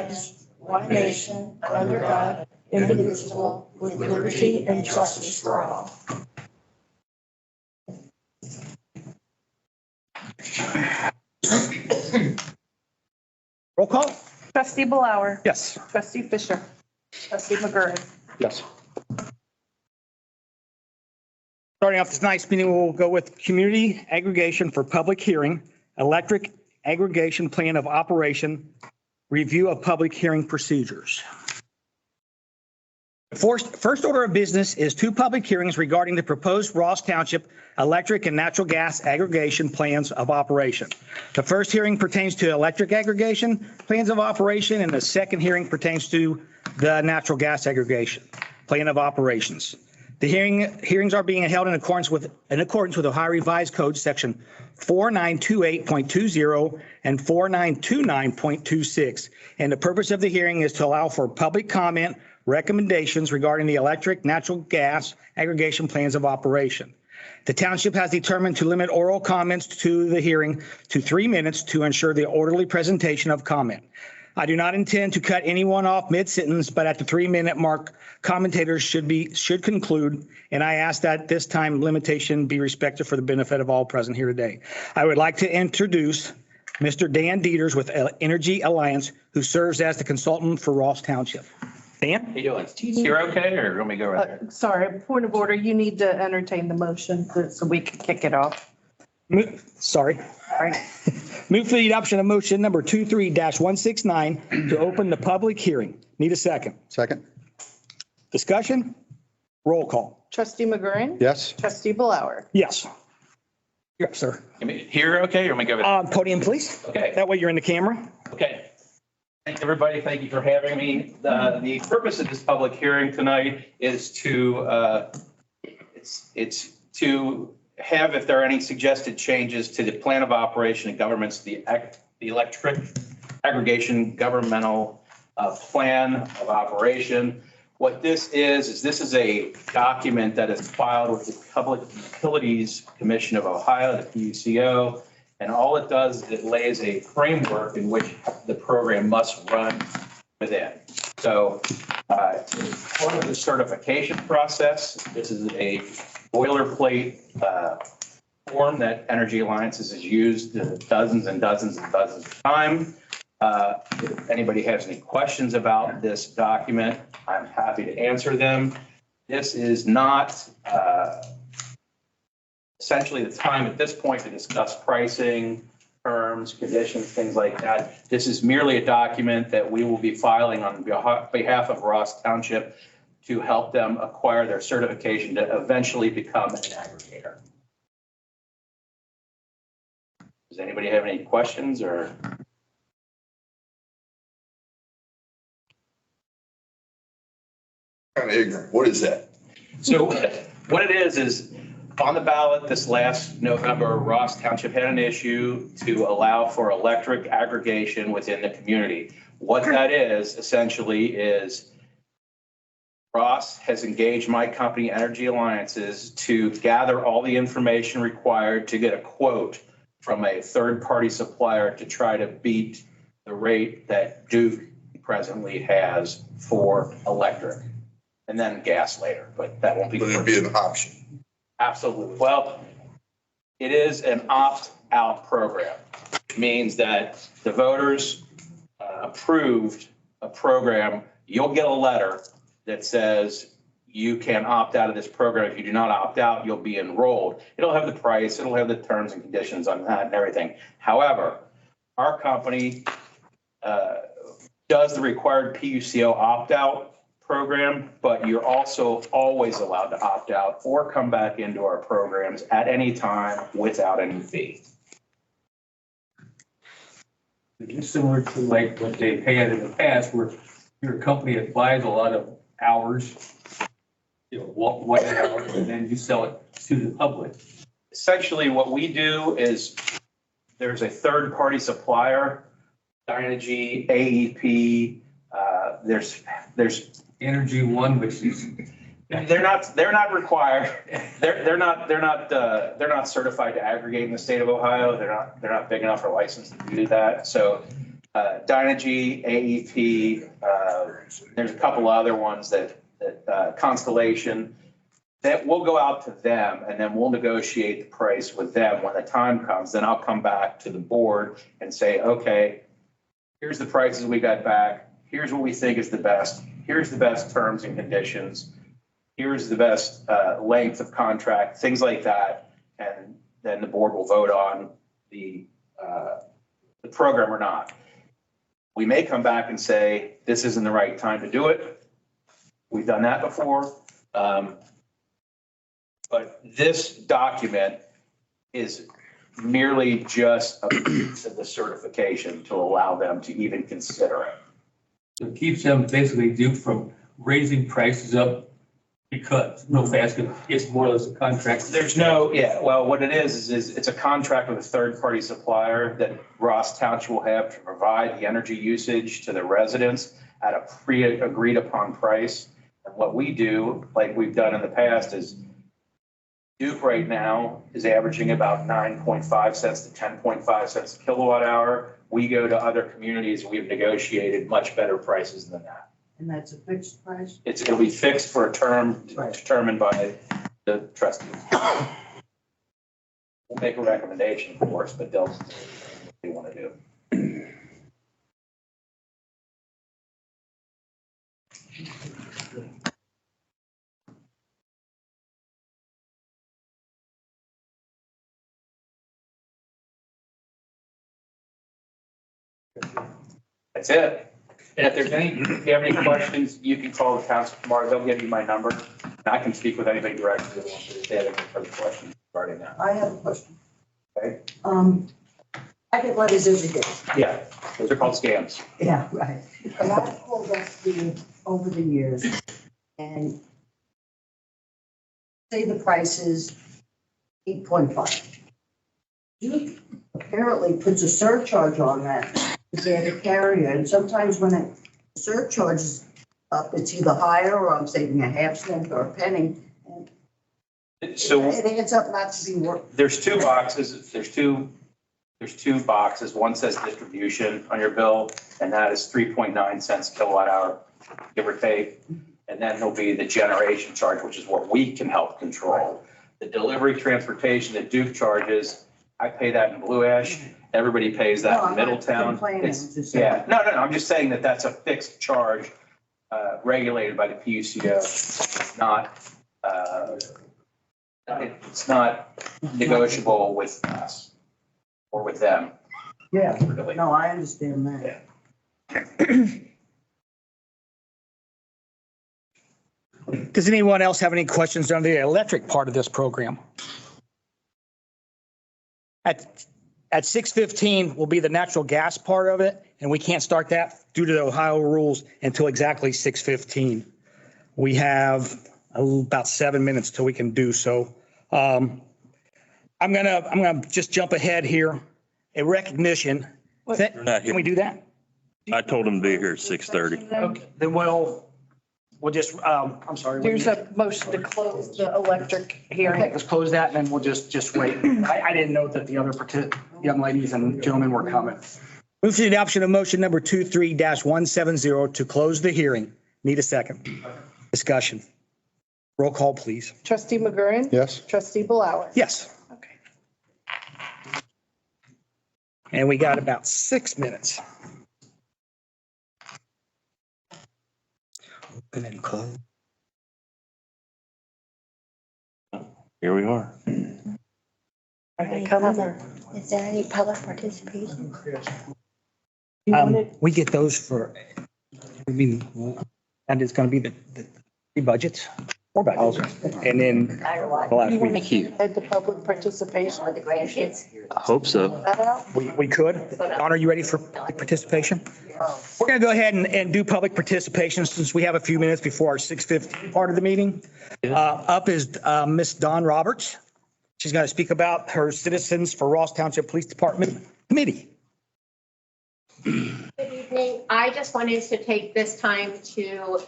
rights, one nation, under God, indivisible, with liberty and justice for all. Roll call? Trustee Blower. Yes. Trustee Fisher. Trustee McGurran. Yes. Starting off tonight's meeting, we'll go with community aggregation for public hearing, electric aggregation plan of operation, review of public hearing procedures. First order of business is 2 public hearings regarding the proposed Ross Township electric and natural gas aggregation plans of operation. The first hearing pertains to electric aggregation plans of operation, and the second hearing pertains to the natural gas aggregation plan of operations. The hearings are being held in accordance with Ohio Revised Code section 4928.20 and 4929.26. And the purpose of the hearing is to allow for public comment, recommendations regarding the electric, natural gas aggregation plans of operation. The township has determined to limit oral comments to the hearing to 3 minutes to ensure the orderly presentation of comment. I do not intend to cut anyone off mid-sentence, but at the 3-minute mark, commentators should conclude, and I ask that this time limitation be respected for the benefit of all present here today. I would like to introduce Mr. Dan Dieters with Energy Alliance, who serves as the consultant for Ross Township. Dan? How you doing? You're okay, or let me go right there? Sorry, point of order. You need to entertain the motion so we can kick it off. Sorry. Right. Move for the adoption of motion number 23-169 to open the public hearing. Need a second. Second. Discussion? Roll call. Trustee McGurran. Yes. Trustee Blower. Yes. Yep, sir. Here, okay, or let me go. Podium, please. Okay. That way you're in the camera. Okay. Thank everybody. Thank you for having me. The purpose of this public hearing tonight is to it's to have, if there are any suggested changes to the plan of operation and governments, the electric aggregation governmental plan of operation. What this is this is a document that is filed with the Public Utilities Commission of Ohio, the PUCO, and all it does is it lays a framework in which the program must run within. So it's part of the certification process. This is a boilerplate form that Energy Alliances has used dozens and dozens and dozens of times. If anybody has any questions about this document, I'm happy to answer them. This is not essentially the time at this point to discuss pricing, terms, conditions, things like that. This is merely a document that we will be filing on behalf of Ross Township to help them acquire their certification to eventually become an aggregator. Does anybody have any questions or? Kind of ignorant. What is that? So what it is on the ballot this last November, Ross Township had an issue to allow for electric aggregation within the community. What that is essentially is Ross has engaged my company, Energy Alliances, to gather all the information required to get a quote from a third-party supplier to try to beat the rate that Duke presently has for electric, and then gas later, but that won't be. But it'd be an option. Absolutely. Well, it is an opt-out program. It means that the voters approved a program. You'll get a letter that says you can opt out of this program. If you do not opt out, you'll be enrolled. It'll have the price, it'll have the terms and conditions on that and everything. However, our company does the required PUCO opt-out program, but you're also always allowed to opt out or come back into our programs at any time without any fee. It's similar to like what they had in the past, where you're a company that buys a lot of hours, white hours, and then you sell it to the public. Essentially, what we do is there's a third-party supplier, Dynegy, AEP. There's Energy One, which is they're not required. They're not certified to aggregate in the state of Ohio. They're not big enough or licensed to do that. So Dynegy, AEP, there's a couple other ones that Constellation, that we'll go out to them and then we'll negotiate the price with them when the time comes. Then I'll come back to the board and say, okay, here's the prices we got back. Here's what we think is the best. Here's the best terms and conditions. Here's the best length of contract, things like that. And then the board will vote on the program or not. We may come back and say, this isn't the right time to do it. We've done that before. But this document is merely just a piece of the certification to allow them to even consider it. So it keeps them basically duped from raising prices up because real fast, it's more or less a contract. There's no, yeah, well, what it is it's a contract with a third-party supplier that Ross Township will have to provide the energy usage to the residents at a pre-agreed upon price. And what we do, like we've done in the past, is Duke right now is averaging about 9.5 cents to 10.5 cents a kilowatt hour. We go to other communities, we've negotiated much better prices than that. And that's a fixed price? It'll be fixed for a term determined by the trustees. We'll make a recommendation, of course, but they'll do what they want to do. That's it. And if you have any questions, you can call the council tomorrow. They'll give you my number. And I can speak with anybody directly if they have any further questions regarding that. I have a question. Okay? I get letters every day. Yeah, those are called scams. Yeah, right. And I've called up over the years and say the price is 8.5. Duke apparently puts a surcharge on that to get a carrier. And sometimes when a surcharge is up, it's either higher or I'm saving a half cent or a penny. And So it ends up not to be worth. there's two boxes. There's two boxes. One says distribution on your bill, and that is 3.9 cents kilowatt hour, give or take. And then there'll be the generation charge, which is what we can help control. The delivery transportation that Duke charges, I pay that in Blue Ash. Everybody pays that in Middletown. It's- Yeah, no, I'm just saying that that's a fixed charge regulated by the PUCO. It's not negotiable with us or with them. Yeah, Really. no, I understand that. Does anyone else have any questions on the electric part of this program? At 6:15 will be the natural gas part of it, and we can't start that due to the Ohio rules until exactly 6:15. We have about 7 minutes till we can do so. I'm gonna just jump ahead here. A recognition. They're not here. Can we do that? I told them to be here at 6:30. Okay, then we'll just, I'm sorry. There's a motion to close the electric Okay, hearing. let's close that and then we'll just wait. I didn't know that the other young ladies and gentlemen were coming. Move to the adoption of motion number 23-170 to close the hearing. Need a second. Discussion. Roll call, please. Trustee McGurran? Yes. Trustee Blower? Yes. Okay. And we got about 6 minutes. Open and close. Here we are. Are they coming or? Is there any public participation? We get those for, I mean, and it's going to be the budgets, 4 budgets. And then the last You want to week, keep the public participation? The grandkids? I hope so. That out? we could. Don, are you ready for public participation? We're going to go ahead and do public participation since we have a few minutes before our 6:15 part of the meeting. Up is Miss Dawn Roberts. She's going to speak about her Citizens for Ross Township Police Department Committee. Good evening. I just wanted to take this time to,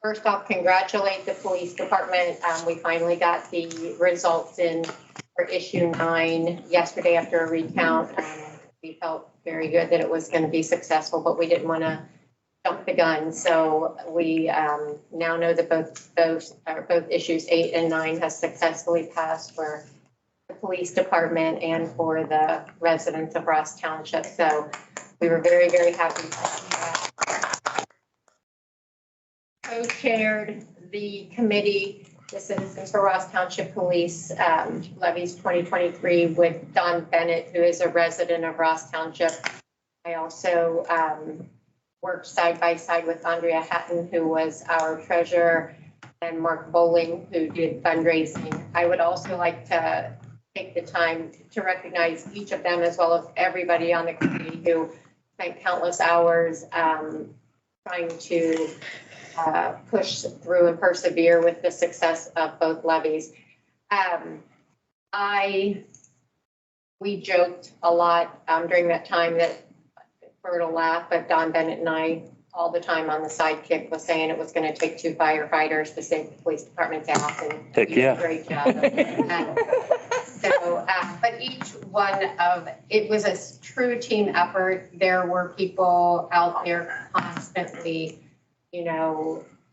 first off, congratulate the police department. We finally got the results in for issue 9 yesterday after a recount. we felt very good that it was going to be successful, but we didn't want to jump the gun. So we now know that both issues 8 and 9 has successfully passed for the police department and for the residents of Ross Township. So we were very, very happy to see that. Co-chaired the committee, the Citizens for Ross Township Police Levies 2023 with Don Bennett, who is a resident of Ross Township. I also worked side by side with Andrea Hatton, who was our treasurer, and Mark Bowling, who did fundraising. I would also like to take the time to recognize each of them, as well as everybody on the committee who spent countless hours trying to push through and persevere with the success of both levies. We joked a lot during that time that Bert will laugh, but Don Bennett and I all the time on the sidekick was saying it was going to take 2 firefighters to save the police department's ass, and Heck he did yeah. a great job. But each one of, it was a true team effort. There were people out there constantly,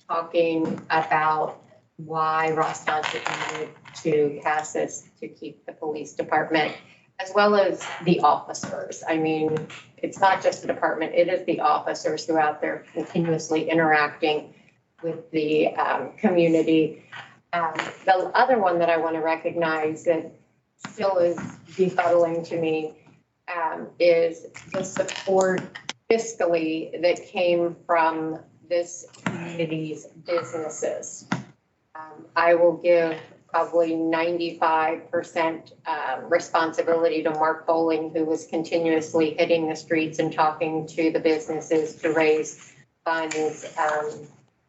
talking about why Ross Township needed to pass this to keep the police department, as well as the officers. I mean, it's not just the department, it is the officers who are out there continuously interacting with the community. The other one that I want to recognize that still is befuddling to me is the support fiscally that came from this community's businesses. I will give probably 95% responsibility to Mark Bowling, who was continuously hitting the streets and talking to the businesses to raise funds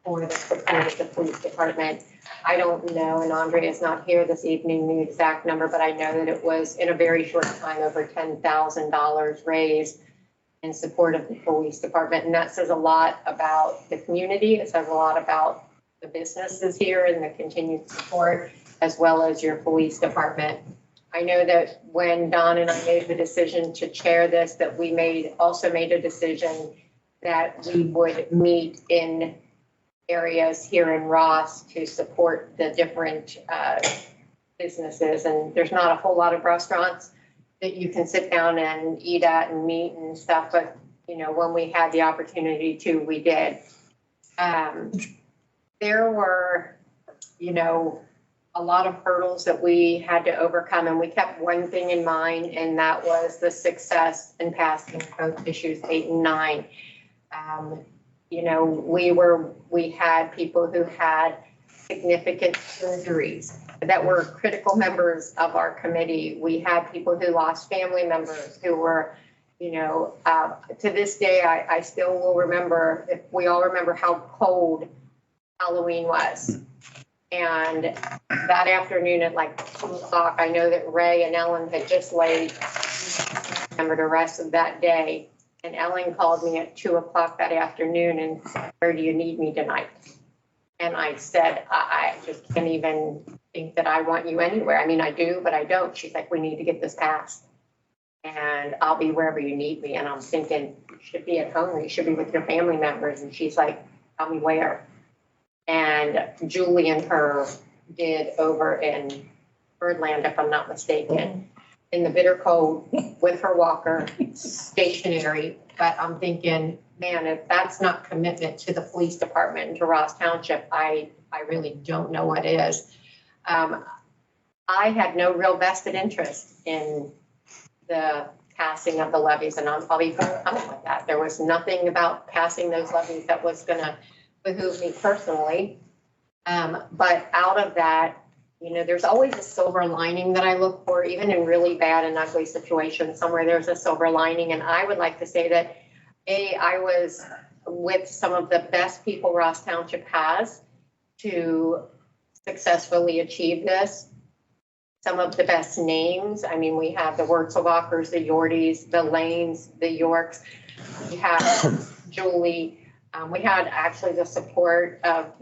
for the support of the police department. I don't know, and Andre is not here this evening, the exact number, but I know that it was in a very short time over $10,000 raised in support of the police department. And that says a lot about the community. It says a lot about the businesses here and the continued support, as well as your police department. I know that when Don and I made the decision to chair this, that we also made a decision that we would meet in areas here in Ross to support the different businesses. And there's not a whole lot of restaurants that you can sit down and eat at and meet and stuff. But, when we had the opportunity to, we did. There were, a lot of hurdles that we had to overcome, and we kept one thing in mind, and that was the success in passing both issues 8 and 9. We had people who had significant surgeries that were critical members of our committee. We had people who lost family members who were, to this day, I still will remember, if we all remember how cold Halloween was. And that afternoon at like 2 o'clock, I know that Ray and Ellen had just laid, remember the rest of that day. And Ellen called me at 2 o'clock that afternoon and said, "Where do you need me tonight?" And I said, I just can't even think that I want you anywhere. I mean, I do, but I don't. She's like, "We need to get this passed. And I'll be wherever you need me." And I'm thinking, "You should be at home, or you should be with your family members." And she's like, "Tell me where." And Julie and her did over in Birdland, if I'm not mistaken, in the bitter cold with her walker, stationary. But I'm thinking, man, if that's not commitment to the police department and to Ross Township, I really don't know what is. I had no real vested interest in the passing of the levies, and I'll be forthcoming with that. There was nothing about passing those levies that was going to behoove me personally. But out of that, there's always a silver lining that I look for, even in really bad and ugly situations. Somewhere there's a silver lining. And I would like to say that, I was with some of the best people Ross Township has to successfully achieve this. Some of the best names. I mean, we have the Wurzelbachers, the Yordies, the Lanes, the Yorks. We have Julie. We had actually the support of,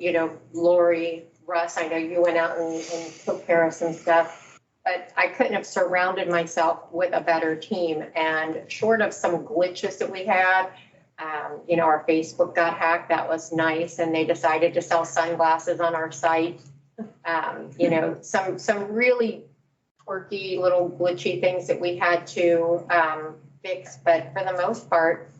Lori, Russ. I know you went out and took care of some stuff. but I couldn't have surrounded myself with a better team. And short of some glitches that we had, our Facebook got hacked. That was nice. And they decided to sell sunglasses on our site. Some really quirky little glitchy things that we had to fix. But for the most part,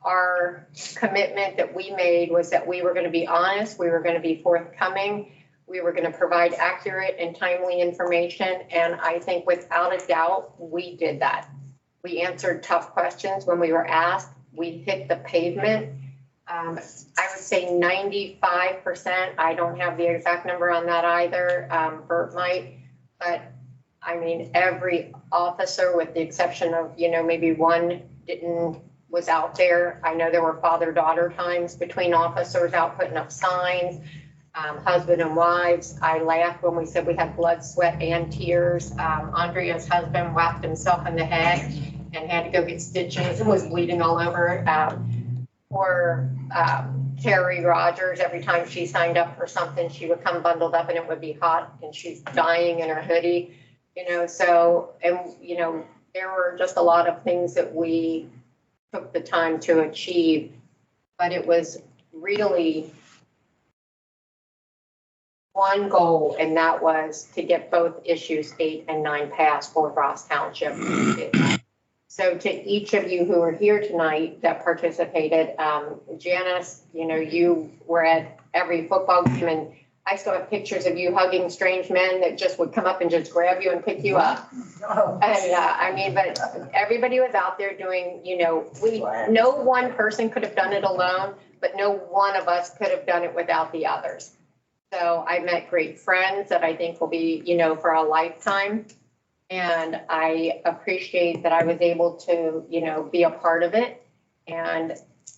our commitment that we made was that we were going to be honest, we were going to be forthcoming, we were going to provide accurate and timely information. And I think without a doubt, we did that. We answered tough questions when we were asked. We hit the pavement. I would say 95%. I don't have the exact number on that either. Bert might, but I mean, every officer with the exception of, maybe one was out there. I know there were father-daughter times between officers out putting up signs, husband and wives. I laughed when we said we had blood, sweat, and tears. Andrea's husband whacked himself in the head and had to go get stitches and was bleeding all over. Poor Terry Rogers, every time she signed up for something, she would come bundled up and it would be hot and she's dying in her hoodie, there were just a lot of things that we took the time to achieve, but it was really one goal, and that was to get both issues 8 and 9 passed for Ross Township. So to each of you who are here tonight that participated, Janice, you were at every football game, and I still have pictures of you hugging strange men that just would come up and just grab you and pick you up. And but everybody was out there doing, no one person could have done it alone, but no one of us could have done it without the others. So I met great friends that I think will be, for a lifetime. And I appreciate that I was able to, be a part of it. And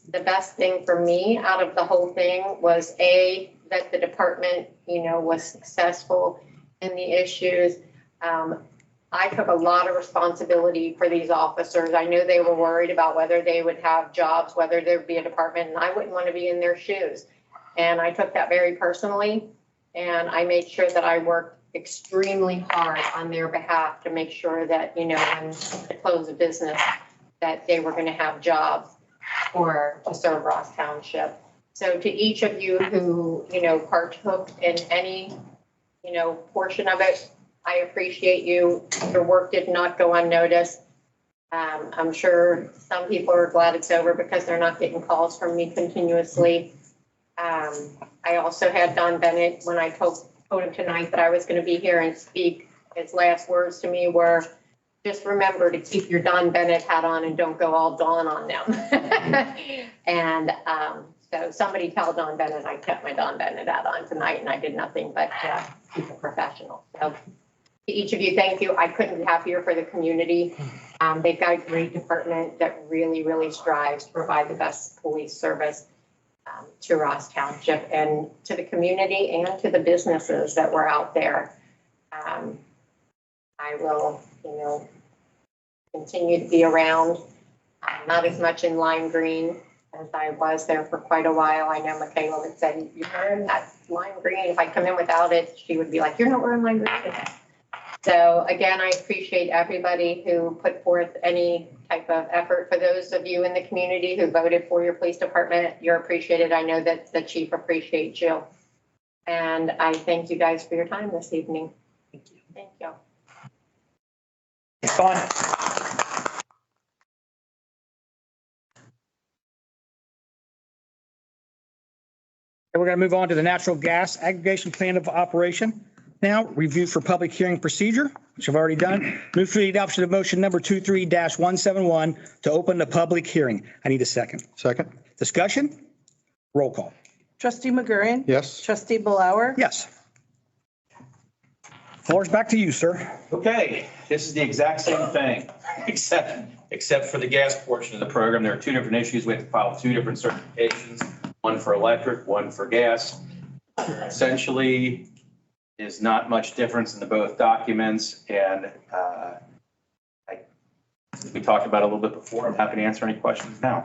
the best thing for me out of the whole thing was that the department, was successful in the issues. I took a lot of responsibility for these officers. I knew they were worried about whether they would have jobs, whether there'd be a department, and I wouldn't want to be in their shoes. And I took that very personally. And I made sure that I worked extremely hard on their behalf to make sure that, when they close a business, that they were going to have jobs to serve Ross Township. So to each of you who, partook in any, portion of it, I appreciate you. Your work did not go unnoticed. I'm sure some people are glad it's over because they're not getting calls from me continuously. I also had Don Bennett, when I told him tonight that I was going to be here and speak, his last words to me were, just remember to keep your Don Bennett hat on and don't go all Dawn on them. And so somebody tell Don Bennett I kept my Don Bennett hat on tonight and I did nothing but keep it professional. So to each of you, thank you. I couldn't be happier for the community. They've got a great department that really, really strives to provide the best police service to Ross Township and to the community and to the businesses that were out there. I will, continue to be around, not as much in lime green as I was there for quite a while. I know Michaela had said, you're wearing that lime green. If I come in without it, she would be like, you're not wearing lime green. So again, I appreciate everybody who put forth any type of effort. For those of you in the community who voted for your police department, you're appreciated. I know that the chief appreciates you. And I thank you guys for your time this evening. Thank you. Thank you. It's fun. And we're going to move on to the natural gas aggregation plan of operation. Now, review for public hearing procedure, which I've already done. Move for the adoption of motion number 23-171 to open the public hearing. I need a second. Second? Discussion? Roll call. Trustee McGurran. Yes. Trustee Blower. Yes. Floor's back to you, sir. Okay, this is the exact same thing, except for the gas portion of the program. There are two different issues. We have to file two different certifications, one for electric, one for gas. Essentially, is not much difference in the both documents. And we talked about it a little bit before. I'm happy to answer any questions now.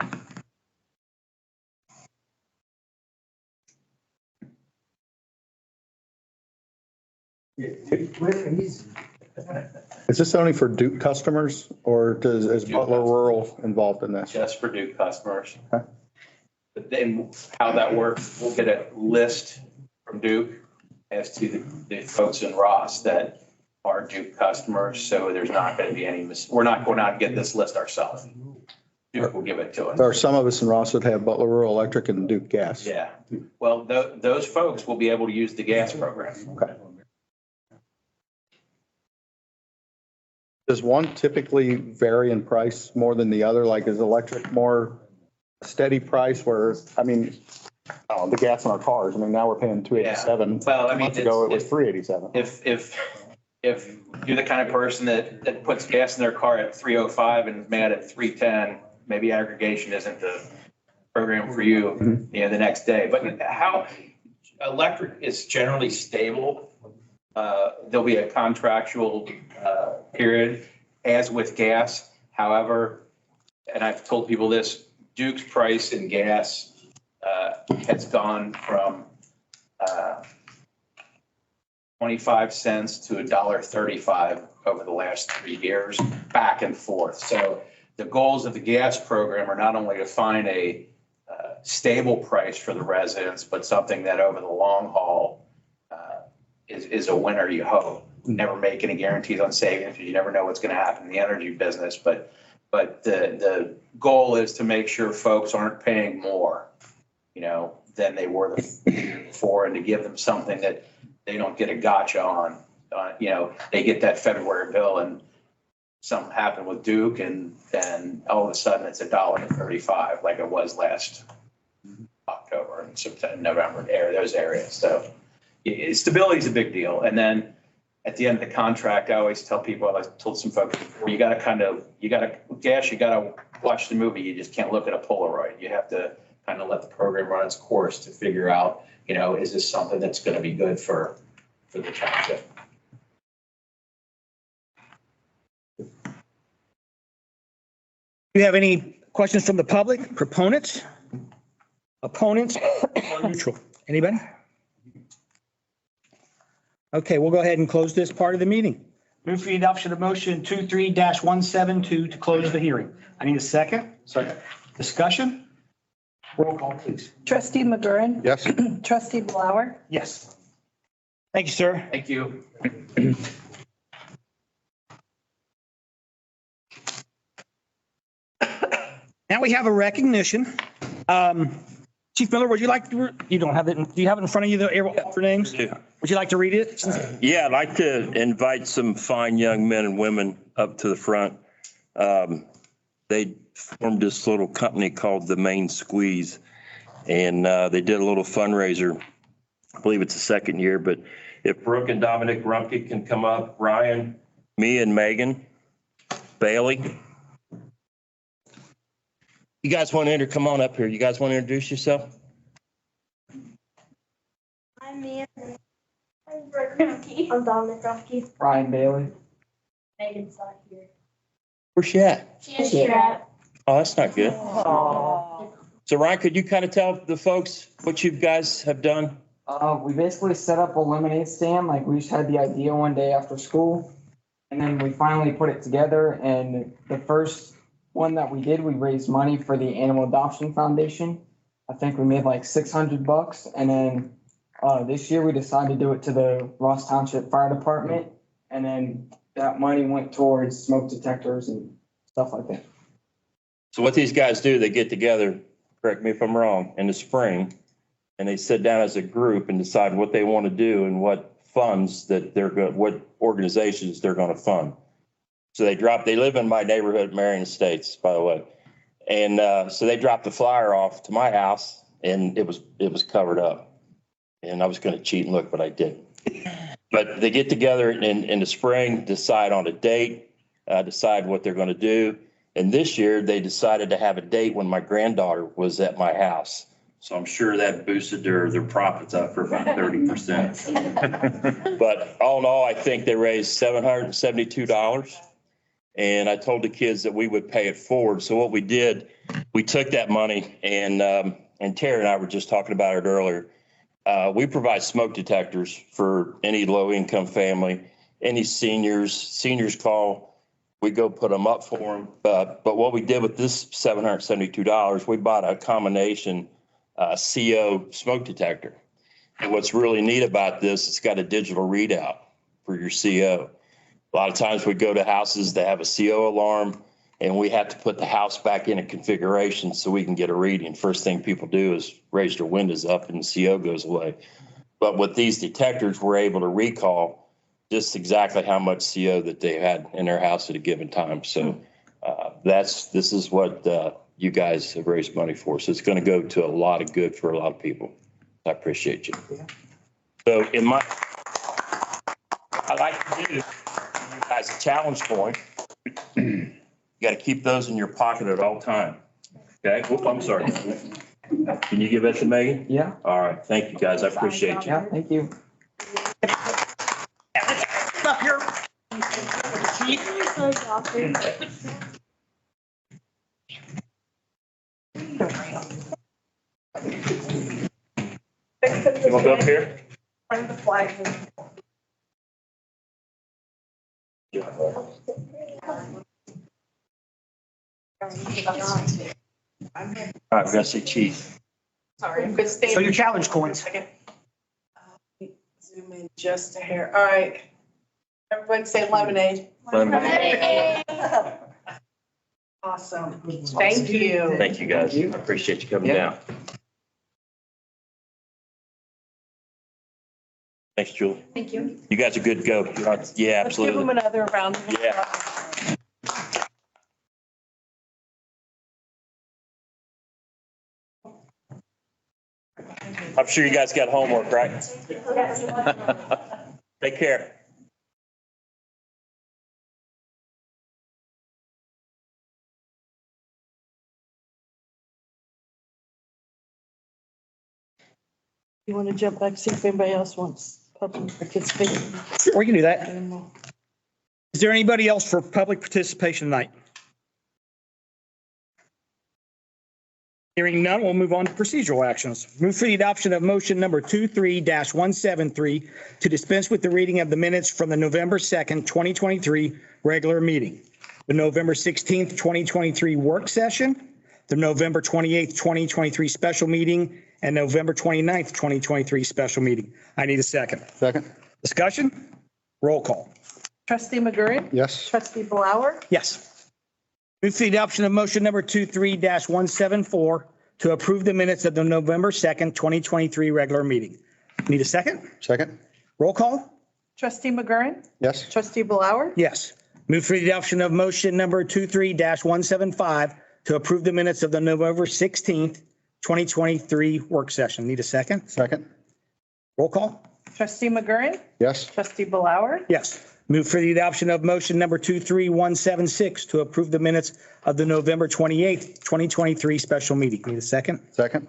Is this only for Duke customers or is Butler Rural involved in this? Just for Duke customers. Okay. But then how that works, we'll get a list from Duke as to the folks in Ross that are Duke customers. So there's not going to be any, we're not going out and get this list ourselves. Duke will give it to us. There are some of us in Ross that have Butler Rural Electric and Duke Gas. Yeah. Well, those folks will be able to use the gas program. Okay. Does one typically vary in price more than the other? Like is electric more steady price where, I mean, the gas in our cars, I mean, now we're paying $2.87. Well, I A mean, month ago, it was $3.87. If you're the kind of person that puts gas in their car at 305 and is mad at 310, maybe aggregation isn't the program for you, the next day. But how electric is generally stable. There'll be a contractual period as with gas. However, and I've told people this, Duke's price in gas has gone from 25 cents to $1.35 over the last 3 years, back and forth. So the goals of the gas program are not only to find a stable price for the residents, but something that over the long haul is a winner, you hope. Never make any guarantees on savings because you never know what's going to happen in the energy business. But the goal is to make sure folks aren't paying more, than they were before, and to give them something that they don't get a gotcha on. They get that February bill and something happened with Duke and all of a sudden it's $1.35 like it was last October and September, November, those areas. So stability is a big deal. And then at the end of the contract, I always tell people, I told some folks before, you got to watch the movie. You just can't look at a Polaroid. You have to kind of let the program run its course to figure out, is this something that's going to be good for the township? Do you have any questions from the public, proponents, opponents, or neutral? Anybody? Okay, we'll go ahead and close this part of the meeting. Move for the adoption of motion 23-172 to close the hearing. I need a second. Second. Discussion? Roll call, please. Trustee McGurran. Yes. Trustee Blower. Yes. Thank you, sir. Thank you. Now we have a recognition. Chief Miller, would you like to, you don't have it, do you have it in front of you, the offer names? Yeah. Would you like to read it? Yeah, I'd like to invite some fine young men and women up to the front. They formed this little company called the Main Squeeze, and they did a little fundraiser. I believe it's the second year, but if Brooke and Dominic Rumpke can come up, Ryan, me and Megan, Bailey. You guys want to enter? Come on up here. You guys want to introduce yourself? I'm Mia. I'm Brooke Rumpke. I'm Dominic Rumpke. Ryan Bailey. Megan's not here. Where's she at? She has strap. Oh, that's not good. Aww. So Ryan, could you kind of tell the folks what you guys have done? We basically set up a lemonade stand. Like we just had the idea one day after school, and then we finally put it together. And the first one that we did, we raised money for the Animal Adoption Foundation. I think we made like $600, and then this year we decided to do it to the Ross Township Fire Department, and then that money went towards smoke detectors and stuff like that. So what these guys do, they get together, correct me if I'm wrong, in the spring, and they sit down as a group and decide what they want to do and what funds that what organizations they're going to fund. So they live in my neighborhood, Marion Estates, by the way. And so they dropped the flyer off to my house and it was covered up. And I was going to cheat and look, but I didn't. But they get together in the spring, decide on a date, decide what they're going to do. And this year they decided to have a date when my granddaughter was at my house. So I'm sure that boosted their profits up for about 30%. But all in all, I think they raised $772. And I told the kids that we would pay it forward. So what we did, we took that money and Terry and I were just talking about it earlier. We provide smoke detectors for any low-income family, any seniors call, we go put them up for them. But what we did with this $772, we bought a combination CO smoke detector. And what's really neat about this, it's got a digital readout for your CO. A lot of times we go to houses that have a CO alarm and we have to put the house back in a configuration so we can get a reading. First thing people do is raise their windows up and the CO goes away. But with these detectors, we're able to recall just exactly how much CO that they had in their house at a given time. So this is what you guys have raised money for. So it's going to go to a lot of good for a lot of people. I appreciate you. So I like to do you guys a challenge point. You got to keep those in your pocket at all time. Okay. Whoop, I'm sorry. Can you give that to Megan? Yeah. All right. Thank you guys. I appreciate you. Yeah, thank you. Up here. You want to go up here? Find the flag. All right. We're going to say chief. Sorry, I'm good. So your challenge coins. Zoom in just a hair. All right. Everybody say lemonade. Awesome. Thank you. Thank you, guys. I appreciate you coming down. Thanks, Julie. Thank you. You guys are good to go. Yeah, Let's give them absolutely. another round. Yeah. I'm sure you guys got homework, right? Take care. You want to jump back, see if anybody else wants public participation? Sure, we can do that. Is there anybody else for public participation tonight? Hearing none, we'll move on to procedural actions. Move for the adoption of motion number 23-173 to dispense with the reading of the minutes from the November 2nd, 2023 regular meeting, the November 16th, 2023 work session, the November 28th, 2023 special meeting, and November 29th, 2023 special meeting. I need a second. Second? Discussion? Roll call. Trustee McGurran. Yes. Trustee Blower. Yes. Move for the adoption of motion number 23-174 to approve the minutes of the November 2nd, 2023 regular meeting. Need a second? Second? Roll call? Trustee McGurran. Yes. Trustee Blower. Yes. Move for the adoption of motion number 23-175 to approve the minutes of the November 16th, 2023 work session. Need a second? Second? Roll call? Trustee McGurran. Yes. Trustee Blower. Yes. Move for the adoption of motion number 23-176 to approve the minutes of the November 28th, 2023 special meeting. Need a second? Second?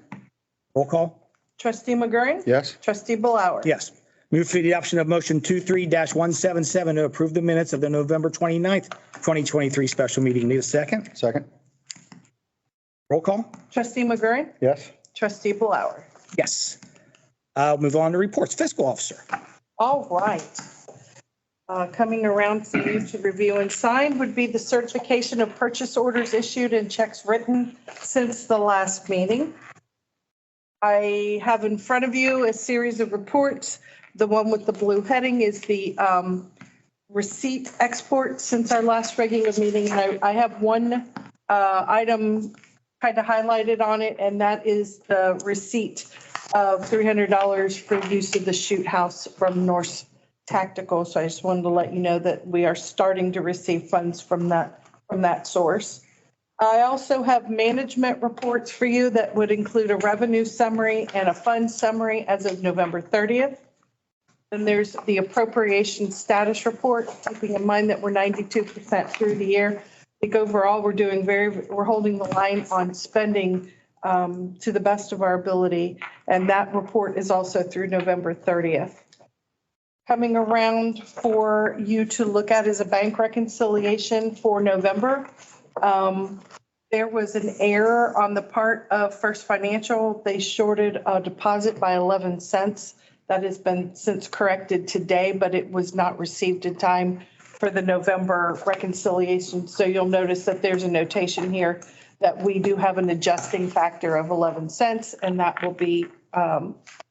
Roll call? Trustee McGurran. Yes. Trustee Blower. Yes. Move for the adoption of motion 23-177 to approve the minutes of the November 29th, 2023 special meeting. Need a second? Second? Roll call? Trustee McGurran. Yes. Trustee Blower. Yes. I'll move on to reports. Fiscal officer. All right. Coming around for you to review and sign would be the certification of purchase orders issued and checks written since the last meeting. I have in front of you a series of reports. The one with the blue heading is the receipt export since our last regular meeting. And I have one item kind of highlighted on it, and that is the receipt of $300 for use of the shoot house from Norse Tactical. So I just wanted to let you know that we are starting to receive funds from that source. I also have management reports for you that would include a revenue summary and a fund summary as of November 30th. Then there's the appropriation status report, keeping in mind that we're 92% through the year. I think overall we're holding the line on spending to the best of our ability. And that report is also through November 30th. Coming around for you to look at is a bank reconciliation for November. There was an error on the part of First Financial. They shorted a deposit by 11 cents. That has been since corrected today, but it was not received in time for the November reconciliation. So you'll notice that there's a notation here that we do have an adjusting factor of 11 cents, and that will be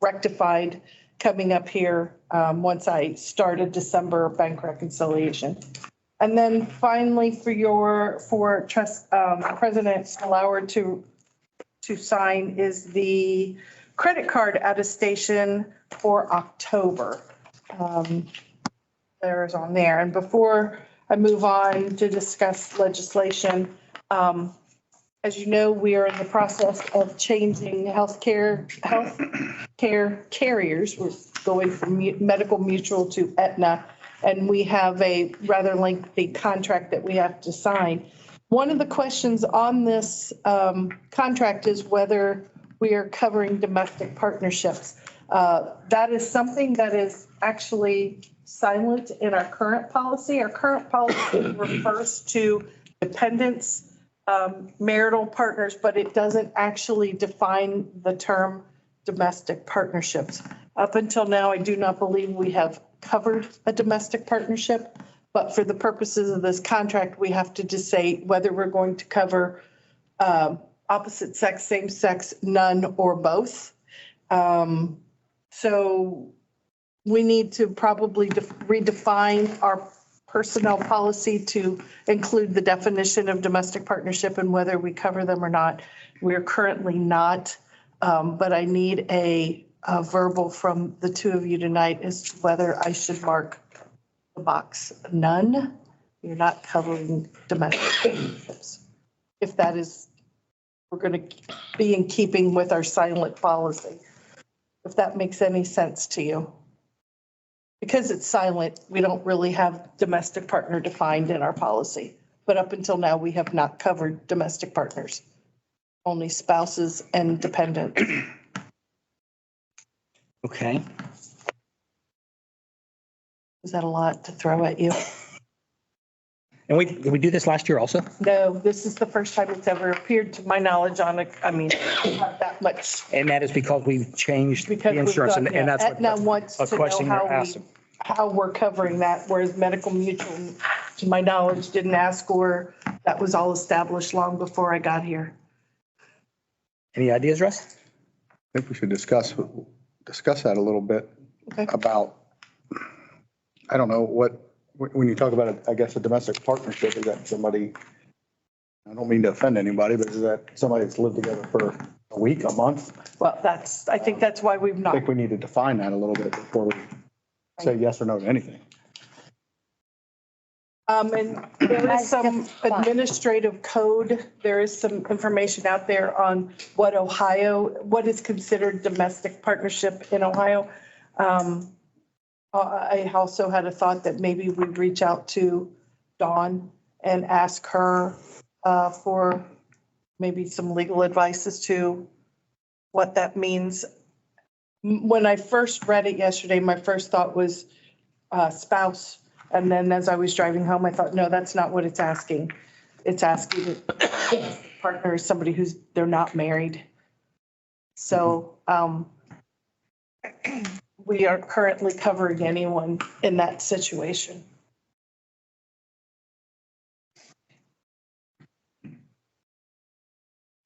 rectified coming up here once I start a December bank reconciliation. And then finally, for President Lauer to sign is the credit card attestation for October. There's on there. And before I move on to discuss legislation, as you know, we are in the process of changing healthcare carriers. We're going from Medical Mutual to Aetna. And we have a rather lengthy contract that we have to sign. One of the questions on this contract is whether we are covering domestic partnerships. That is something that is actually silent in our current policy. Our current policy refers to dependents, marital partners, but it doesn't actually define the term domestic partnerships. Up until now, I do not believe we have covered a domestic partnership, but for the purposes of this contract, we have to just say whether we're going to cover opposite sex, same sex, none, or both. So we need to probably redefine our personnel policy to include the definition of domestic partnership and whether we cover them or not. We're currently not, but I need a verbal from the two of you tonight as to whether I should mark the box none. You're not covering domestic partnerships. If that is, we're going to be in keeping with our silent policy. If that makes any sense to you. Because it's silent, we don't really have domestic partner defined in our policy. But up until now, we have not covered domestic partners, only spouses and dependents. Okay. Is that a lot to throw at you? And did we do this last year also? No, this is the first time it's ever appeared to my knowledge on it. I mean, not that much. And that is because we've changed the Because we've insurance done, and that's Aetna what wants a to know question you're how asking. how we're covering that, whereas Medical Mutual, to my knowledge, didn't ask, or that was all established long before I got here. Any ideas, Russ? I think we should discuss that a little bit Okay. about, I don't know, when you talk about, I guess, a domestic partnership, is that somebody, I don't mean to offend anybody, but is that somebody that's lived together for a week, a month? Well, I think that's why we've I not. think we need to define that a little bit before we say yes or no to anything. And there is some administrative code. There is some information out there on what is considered domestic partnership in Ohio. I also had a thought that maybe we reach out to Dawn and ask her for maybe some legal advice as to what that means. When I first read it yesterday, my first thought was spouse. And then as I was driving home, I thought, no, that's not what it's asking. It's asking the partner is somebody they're not married. So we are currently covering anyone in that situation.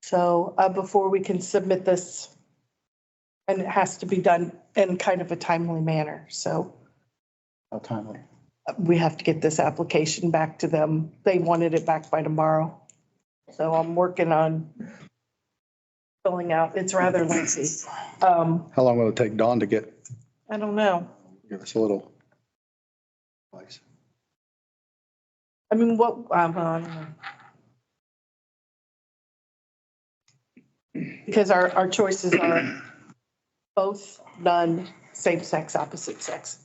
So before we can submit this, and it has to be done in kind of a timely manner. So How timely? we have to get this application back to them. They wanted it back by tomorrow. So I'm working on filling out. It's rather lengthy. How long will it take Dawn to I don't know. give us a little advice? I mean, what, I don't know. Because our choices are both, none, same sex, opposite sex.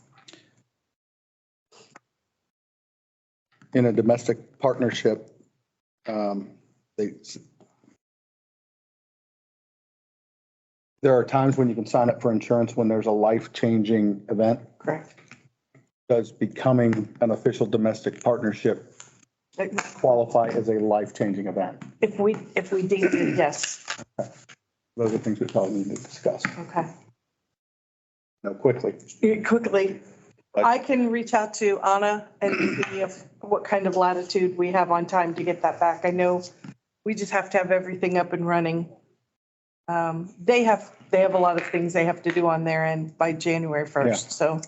In a domestic partnership, there are times when you can sign up for insurance when there's a life-changing event. Correct. Does becoming an official domestic partnership qualify as a life-changing event? If we deem it, yes. Those are things we probably need to discuss, Okay. quickly. Quickly, I can reach out to Anna and see what kind of latitude we have on time to get that back. I know we just have to have everything up and running. They have a lot of things they have to do on their end by January 1st, so.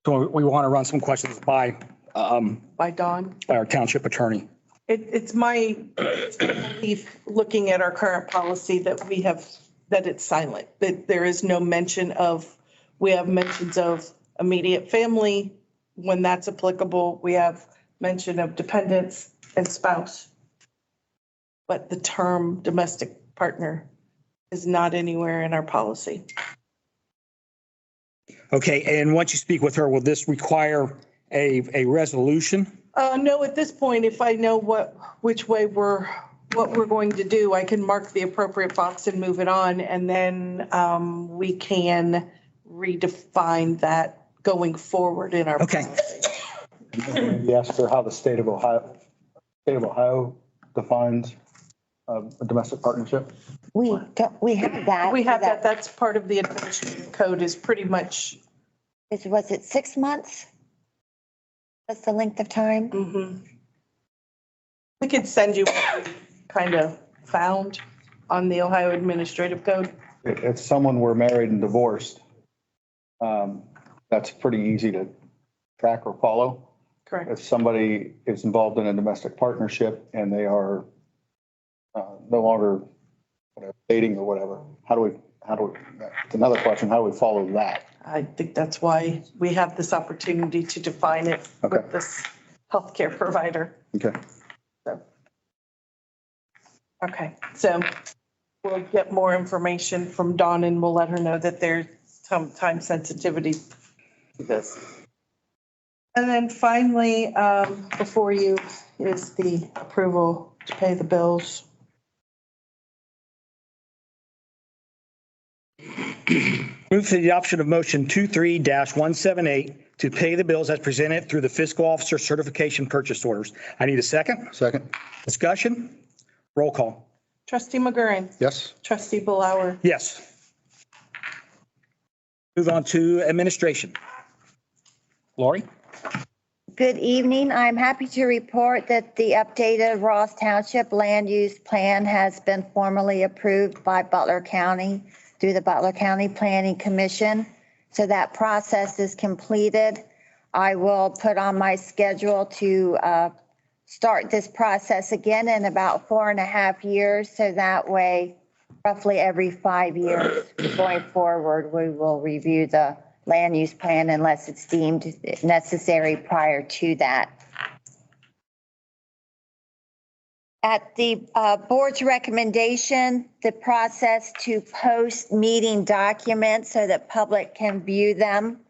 So we want to run some questions by By dawn. our township attorney. It's my belief, looking at our current policy, that that it's silent, that there is no mention of, we have mentions of immediate family when that's applicable. We have mention of dependents and spouse. But the term domestic partner is not anywhere in our policy. Okay, and once you speak with her, will this require a resolution? No, at this point, if I know what we're going to do, I can mark the appropriate box and move it on, and then we can redefine that going forward in our Okay. policy. You asked her how the state of Ohio defines a domestic partnership. We have that. We have that, that's part of the administrative code, is pretty much. Was it 6 months? That's the length of time? We could send you what we kind of found on the Ohio Administrative Code. If someone were married and divorced, that's pretty easy to track or follow. Correct. If somebody is involved in a domestic partnership and they are no longer dating or whatever, how do we, it's another question, how do we follow that? I think that's why we have this opportunity to define it with this healthcare provider. Okay. Okay, so we'll get more information from Dawn and we'll let her know that there's some time sensitivity to this. And then finally, before you is the approval to pay the bills. Move to the adoption of motion 23-178 to pay the bills as presented through the fiscal officer certification purchase orders. I need a second. Second. Discussion? Roll call. Trustee McGurran. Yes. Trustee Blower. Yes. Move on to administration. Lori? Good evening. I'm happy to report that the updated Ross Township Land Use Plan has been formally approved by Butler County through the Butler County Planning Commission. So that process is completed. I will put on my schedule to start this process again in about 4.5 years. So that way, roughly every 5 years going forward, we will review the land use plan unless it's deemed necessary prior to that. At the board's recommendation, the process to post meeting documents so that public can view them.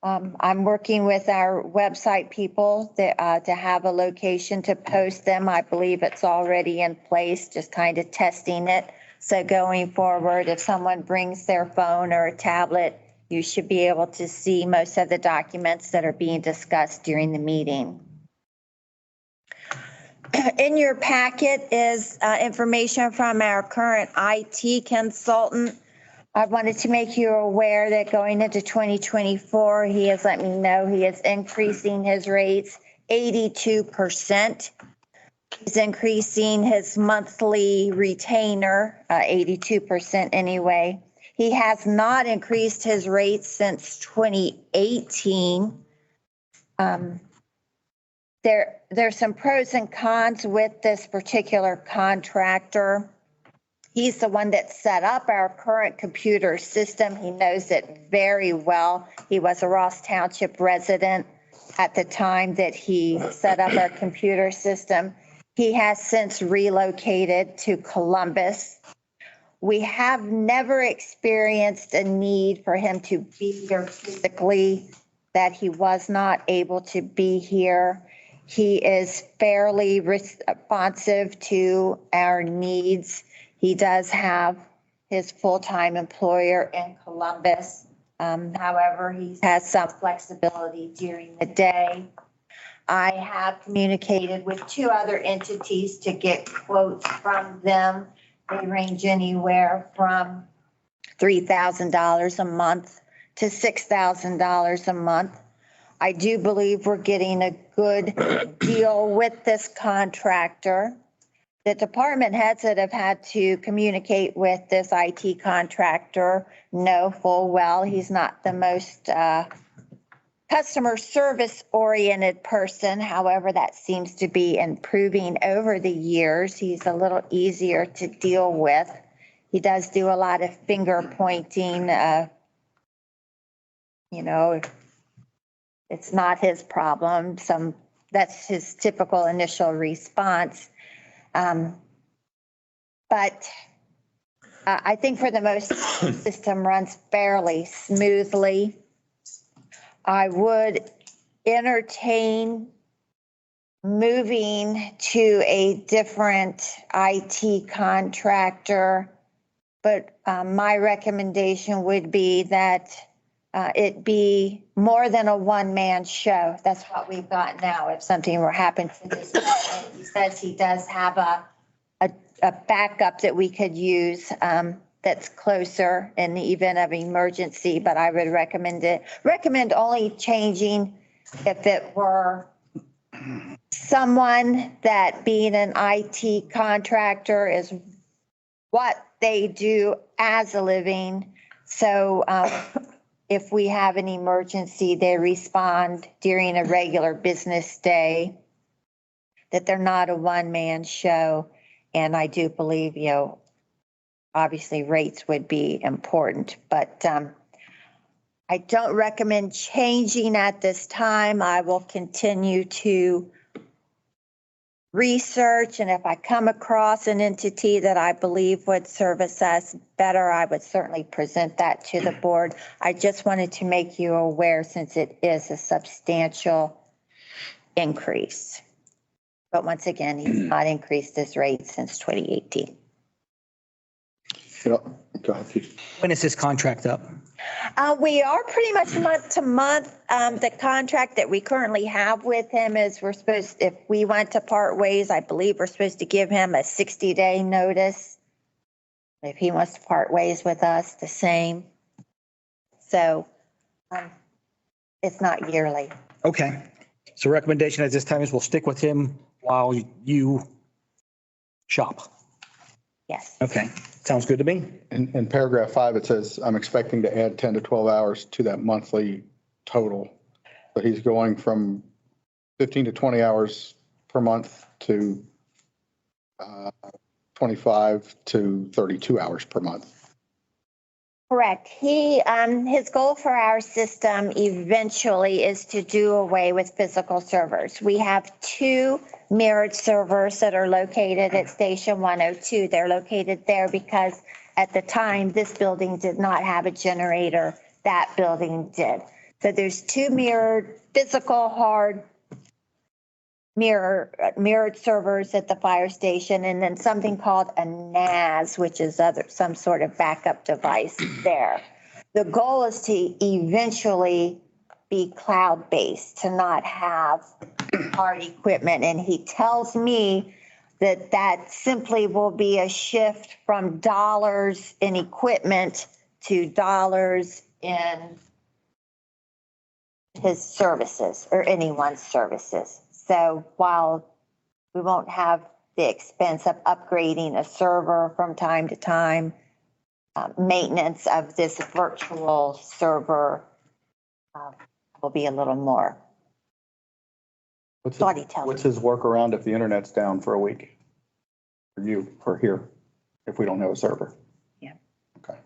I'm working with our website people to have a location to post them. I believe it's already in place, just kind of testing it. So going forward, if someone brings their phone or a tablet, you should be able to see most of the documents that are being discussed during the meeting. In your packet is information from our current IT consultant. I wanted to make you aware that going into 2024, he has let me know he is increasing his rates 82%. He's increasing his monthly retainer, 82% anyway. He has not increased his rates since 2018. There's some pros and cons with this particular contractor. He's the one that set up our current computer system. He knows it very well. He was a Ross Township resident at the time that he set up our computer system. He has since relocated to Columbus. We have never experienced a need for him to be here physically, that he was not able to be here. He is fairly responsive to our needs. He does have his full-time employer in Columbus. However, he has some flexibility during the day. I have communicated with two other entities to get quotes from them. They range anywhere from $3,000 a month to $6,000 a month. I do believe we're getting a good deal with this contractor. The department heads that have had to communicate with this IT contractor know full well he's not the most customer service oriented person. However, that seems to be improving over the years. He's a little easier to deal with. He does do a lot of finger pointing. It's not his problem. That's his typical initial response. But I think for the most, the system runs fairly smoothly. I would entertain moving to a different IT contractor, but my recommendation would be that it be more than a one-man show. That's what we've got now. If something were happen to this, he says he does have a backup that we could use that's closer in the event of emergency, but I would recommend only changing if it were someone that, being an IT contractor, is what they do as a living. So if we have an emergency, they respond during a regular business day, that they're not a one-man show. And I do believe, obviously rates would be important, but I don't recommend changing at this time. I will continue to research, and if I come across an entity that I believe would service us better, I would certainly present that to the board. I just wanted to make you aware, since it is a substantial increase. But once again, he's not increased his rate since 2018. Go ahead. When is this contract up? We are pretty much month to month. The contract that we currently have with him is if we went to part ways, I believe we're supposed to give him a 60-day notice. If he wants to part ways with us, the same. So it's not yearly. Okay. So recommendation at this time is we'll stick with him while you shop. Yes. Okay. Sounds good to me. In paragraph 5, it says, I'm expecting to add 10 to 12 hours to that monthly total. But he's going from 15 to 20 hours per month to 25 to 32 hours per month. Correct. His goal for our system eventually is to do away with physical servers. We have 2 mirrored servers that are located at Station 102. They're located there because at the time, this building did not have a generator. That building did. So there's 2 mirrored, physical, hard mirrored servers at the fire station, and then something called a NAS, which is some sort of backup device there. The goal is to eventually be cloud-based, to not have hard equipment. And he tells me that simply will be a shift from dollars in equipment to dollars in his services, or anyone's services. So while we won't have the expense of upgrading a server from time to time, maintenance of this virtual server will be a little more. What's What's his workaround if the internet's down for a week? For here, if we don't have a server? Yeah. Okay.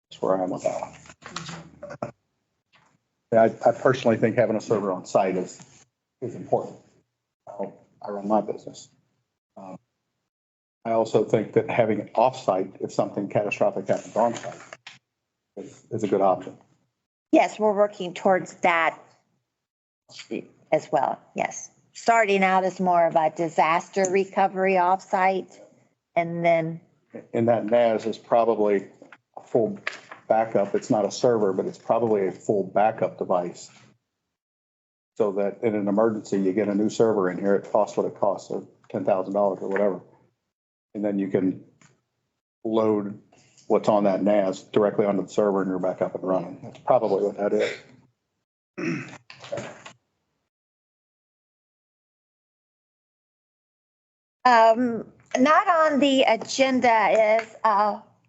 That's where I am with that one. Yeah, I personally think having a server on site is important. I run my business. I also think that having it off-site, if something catastrophic happens on-site, is a good option. Yes, we're working towards that as well. Yes. Starting out as more of a disaster recovery offsite, and then. And that NAS is probably a full backup. It's not a server, but it's probably a full backup device. So that in an emergency, you get a new server in here, it costs what it costs, so $10,000 or whatever. And then you can load what's on that NAS directly onto the server and you're back up and running. That's probably what that is. Not on the agenda is,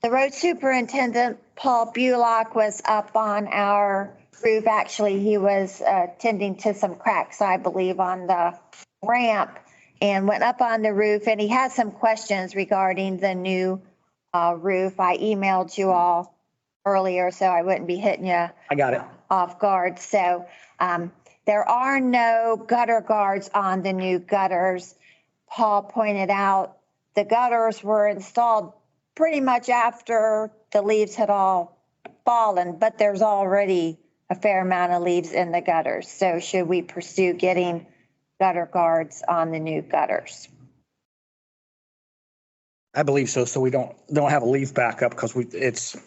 the road superintendent, Paul Bullock, was up on our roof. Actually, he was tending to some cracks, I believe, on the ramp and went up on the roof, and he had some questions regarding the new roof. I emailed you all earlier, so I wouldn't be hitting you I got it. off guard. So there are no gutter guards on the new gutters. Paul pointed out the gutters were installed pretty much after the leaves had all fallen, but there's already a fair amount of leaves in the gutters. So should we pursue getting gutter guards on the new gutters? I believe so. So we don't have a leaf backup because it's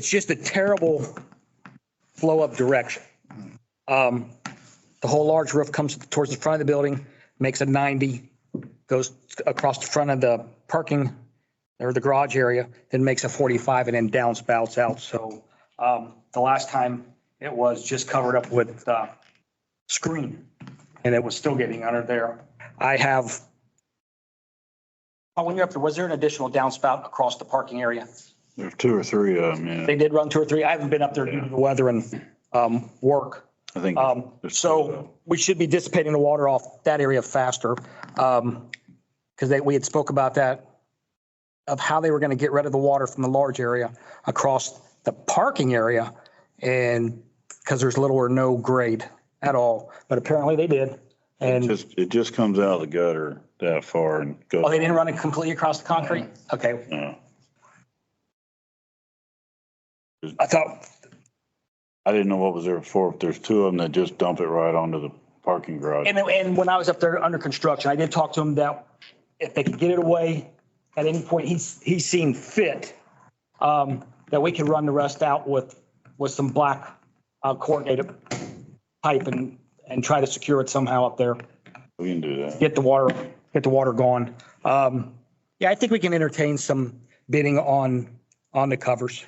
just a terrible flow up direction. The whole large roof comes towards the front of the building, makes a 90, goes across the front of the parking or the garage area, then makes a 45 and then downspouts out. So the last time it was just covered up with screen and it was still getting under there. I have, when you're up there, was there an additional downspout across the parking area? There's 2 or 3 of them, yeah. They did run 2 or 3. I haven't been up there due to the weather and work. I think. So we should be dissipating the water off that area faster. Because we had spoke about that, of how they were going to get rid of the water from the large area across the parking area. And because there's little or no grade at all, but apparently they did. And It just comes out of the gutter that far and goes. oh, they didn't run it completely across the concrete? Okay. No. I thought, I didn't know what was there before. If there's 2 of them that just dump it right onto the parking garage. and when I was up there under construction, I did talk to him that if they could get it away at any point, he's seen fit, that we could run the rest out with some black corrugated pipe and try to secure it somehow up there. We can do that. Get the water going. Yeah, I think we can entertain some bidding on the covers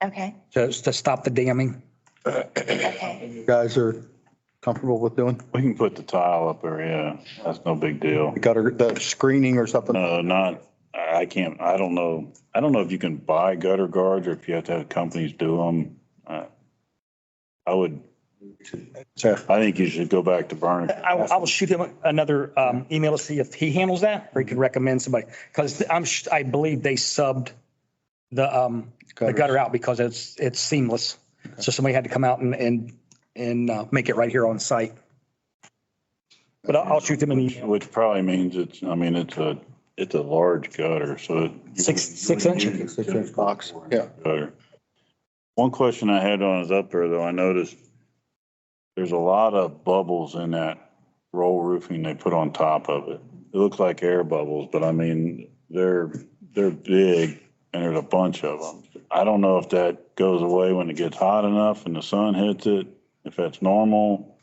Okay, to stop the damming. okay. You guys are comfortable with doing We can put the tile up there, yeah. That's no big deal. the gutter, the screening or something? No, not, I can't, I don't know. I don't know if you can buy gutter guards or if you have to have companies do them. I would, I think you should go back to burning. I will shoot him another email to see if he handles that, or he could recommend somebody, because I believe they subbed the gutter out because it's seamless. So somebody had to come out and make it right here on site. But I'll shoot them an email. Which probably means it's a large gutter, so. 6 inch? 6 inch box, yeah. Gutter. One question I had on is up there though, I noticed there's a lot of bubbles in that roll roofing they put on top of it. It looks like air bubbles, but I mean, they're big and there's a bunch of them. I don't know if that goes away when it gets hot enough and the sun hits it, if that's normal.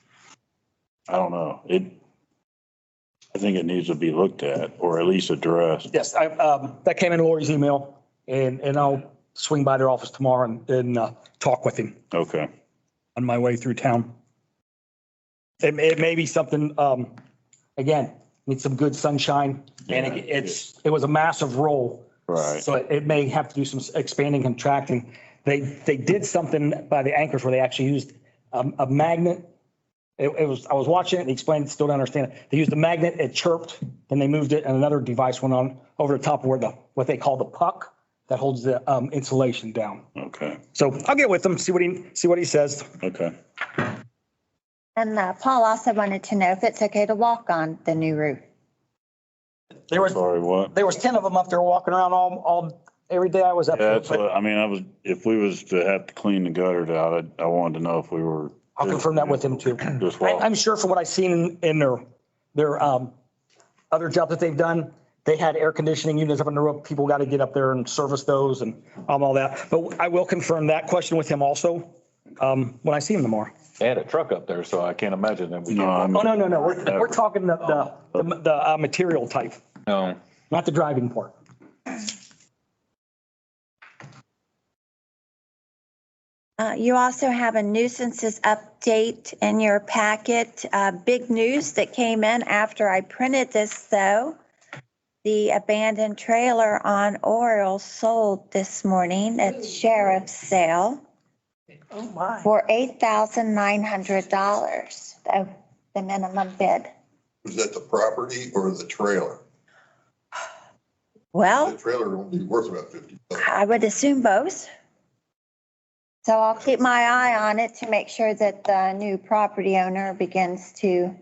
I don't know. I think it needs to be looked at or at least addressed. Yes, that came in Lori's email, and I'll swing by their office tomorrow and talk with him Okay. on my way through town. It may be something, again, needs some good sunshine, and it was a massive roll. Right. So it may have to do some expanding, contracting. They did something by the anchors where they actually used a magnet. I was watching it and he explained it, still don't understand it. They used the magnet, it chirped, then they moved it and another device went on over the top of where what they call the puck that holds the insulation down. Okay. So I'll get with him, see what he says. Okay. And Paul also wanted to know if it's okay to walk on the new roof. There was Sorry, what? 10 of them up there walking around every day I was up Yeah, there. that's what, I mean, if we was to have to clean the gutters out, I wanted to know if we were. I'll confirm that with him too. Just walk. I'm sure from what I've seen in their other job that they've done, they had air conditioning units up on the roof. People got to get up there and service those and all that. But I will confirm that question with him also when I see him tomorrow. They had a truck up there, so I can't imagine that we. No, Oh, no. We're talking the material type, No. not the driving part. You also have a nuisances update in your packet. Big news that came in after I printed this, though. The abandoned trailer on Oriole sold this morning at sheriff's sale Oh, my. for $8,900, the minimum bid. Was that the property or the trailer? Well, The trailer will be worth about 50 bucks. I would assume both. So I'll keep my eye on it to make sure that the new property owner begins to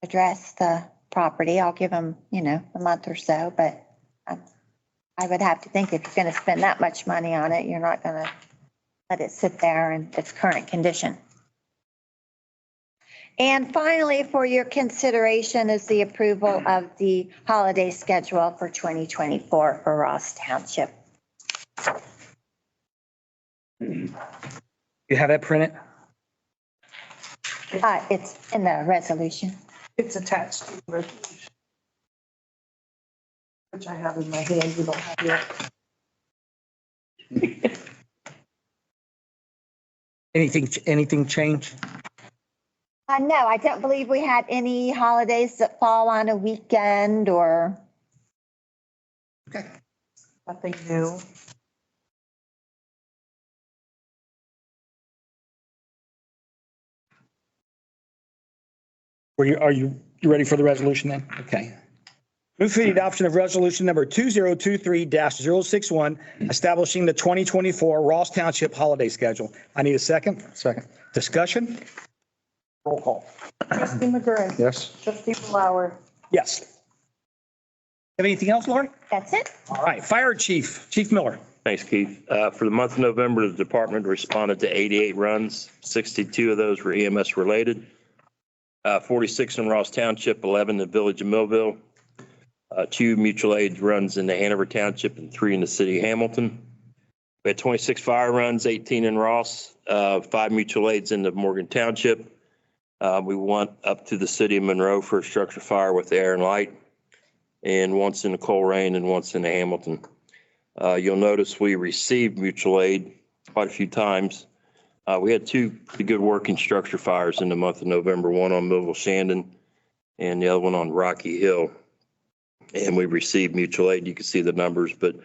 address the property. I'll give him, a month or so, but I would have to think if you're going to spend that much money on it, you're not going to let it sit there in its current condition. And finally, for your consideration is the approval of the holiday schedule for 2024 for Ross Township. You have that printed? It's in the resolution. It's attached to the resolution, which I have in my hand. You don't have yet. Anything change? No, I don't believe we had any holidays that fall on a weekend or. Okay. Nothing new. Are you ready for the resolution then? Okay. Move for the adoption of resolution number 2023-061, establishing the 2024 Ross Township holiday schedule. I need a second. Second. Discussion? Roll call. Trustee McGurran. Yes. Trustee Blower. Yes. Have anything else, Lori? That's it. All right. Fire Chief Miller. Thanks, Keith. For the month of November, the department responded to 88 runs. 62 of those were EMS related. 46 in Ross Township, 11 in the village of Millville. 2 mutual aid runs in the Hanover Township and 3 in the city of Hamilton. We had 26 fire runs, 18 in Ross, 5 mutual aids in the Morgan Township. We went up to the city of Monroe for a structure fire with air and light, and once in the Coleraine and once in the Hamilton. You'll notice we received mutual aid quite a few times. We had 2 pretty good working structure fires in the month of November, one on Millville Shandon and the other one on Rocky Hill. And we received mutual aid. You can see the numbers, but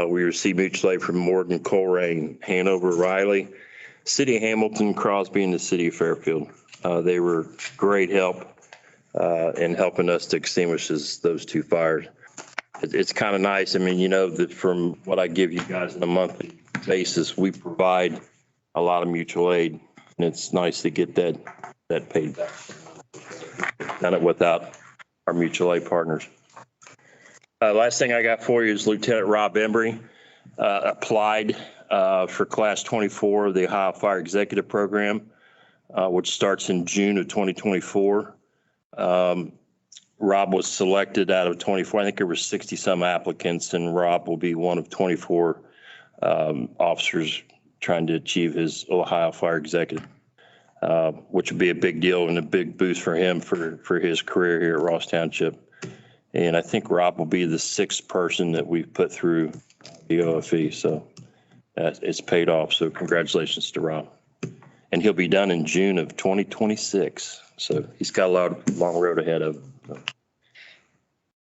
we received mutual aid from Morgan, Coleraine, Hanover, Riley, City of Hamilton, Crosby, and the City of Fairfield. They were great help in helping us to extinguish those 2 fires. It's kind of nice. I mean, that from what I give you guys on a monthly basis, we provide a lot of mutual aid, and it's nice to get that paid back. Done it without our mutual aid partners. Last thing I got for you is Lieutenant Rob Embry applied for Class 24 of the Ohio Fire Executive Program, which starts in June of 2024. Rob was selected out of 24. I think there were 60 some applicants, and Rob will be one of 24 officers trying to achieve his Ohio Fire Executive, which would be a big deal and a big boost for him for his career here at Ross Township. And I think Rob will be the 6th person that we've put through the OFE. So it's paid off. So congratulations to Rob. And he'll be done in June of 2026. So he's got a long road ahead of him. So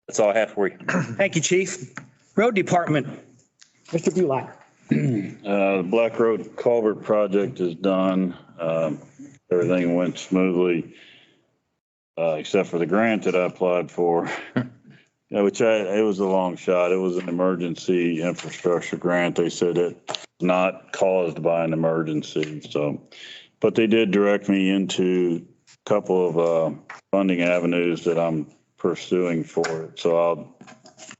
that's all I have for you. Thank you, Chief. Road Department, Mr. Bulak. The Black Road Culvert project is done. Everything went smoothly, except for the grant that I applied for, it was a long shot. It was an emergency infrastructure grant. They said it's not caused by an emergency. So, but they did direct me into a couple of funding avenues that I'm pursuing for it. So I'll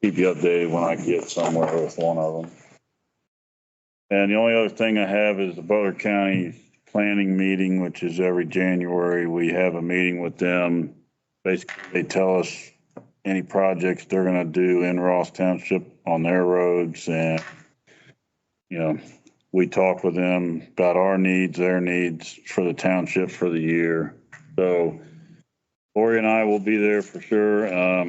keep you updated when I get somewhere with one of them. And the only other thing I have is the Butler County planning meeting, which is every January. We have a meeting with them. Basically, they tell us any projects they're gonna do in Ross Township on their roads. And, you know, we talk with them about our needs, their needs for the township for the year. So Lori and I will be there for sure.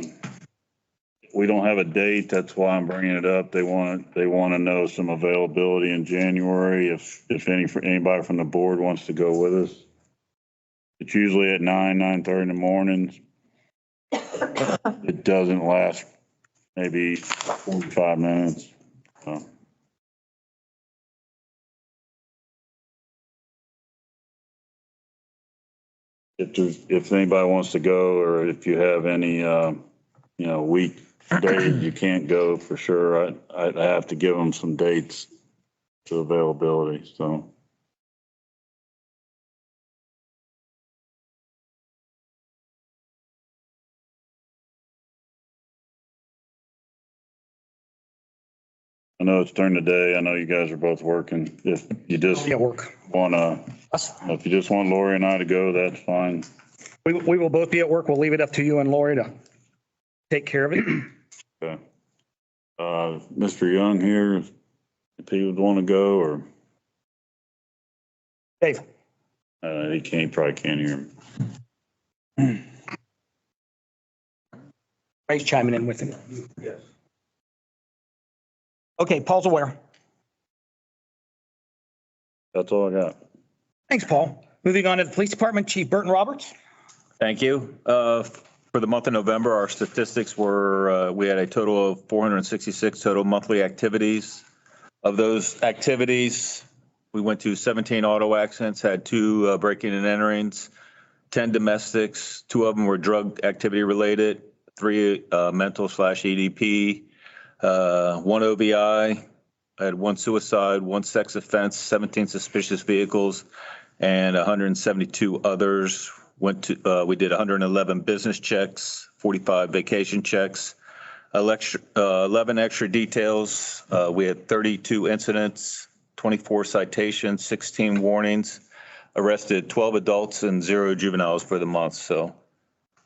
We don't have a date. That's why I'm bringing it up. They want to know some availability in January. If anybody from the board wants to go with us. It's usually at 9:30 in the mornings. It doesn't last maybe 45 minutes. So. If anybody wants to go, or if you have any, weekday you can't go for sure, I have to give them some dates to availability, so. I know it's during the day. I know you guys are both working. If you just if you just want Lori and I to go, that's fine. We will both be at work. We'll leave it up to you and Lori to take care of it. Okay. Mr. Young here, if he would want to go, or Dave. He probably can't hear him. Ray's chiming in with him. Yes. Okay, Paul's aware. That's all I got. Thanks, Paul. Moving on to the police department, Chief Burton Roberts. Thank you. For the month of November, our statistics were, we had a total of 466 total monthly activities. Of those activities, we went to 17 auto accidents, had 2 breaking and enterings, 10 domestics, 2 of them were drug activity related, 3 mental/EDP, 1 OBI, I had 1 suicide, 1 sex offense, 17 suspicious vehicles, and 172 others. We did 111 business checks, 45 vacation checks, 11 extra details. We had 32 incidents, 24 citations, 16 warnings, arrested 12 adults and 0 juveniles for the month. So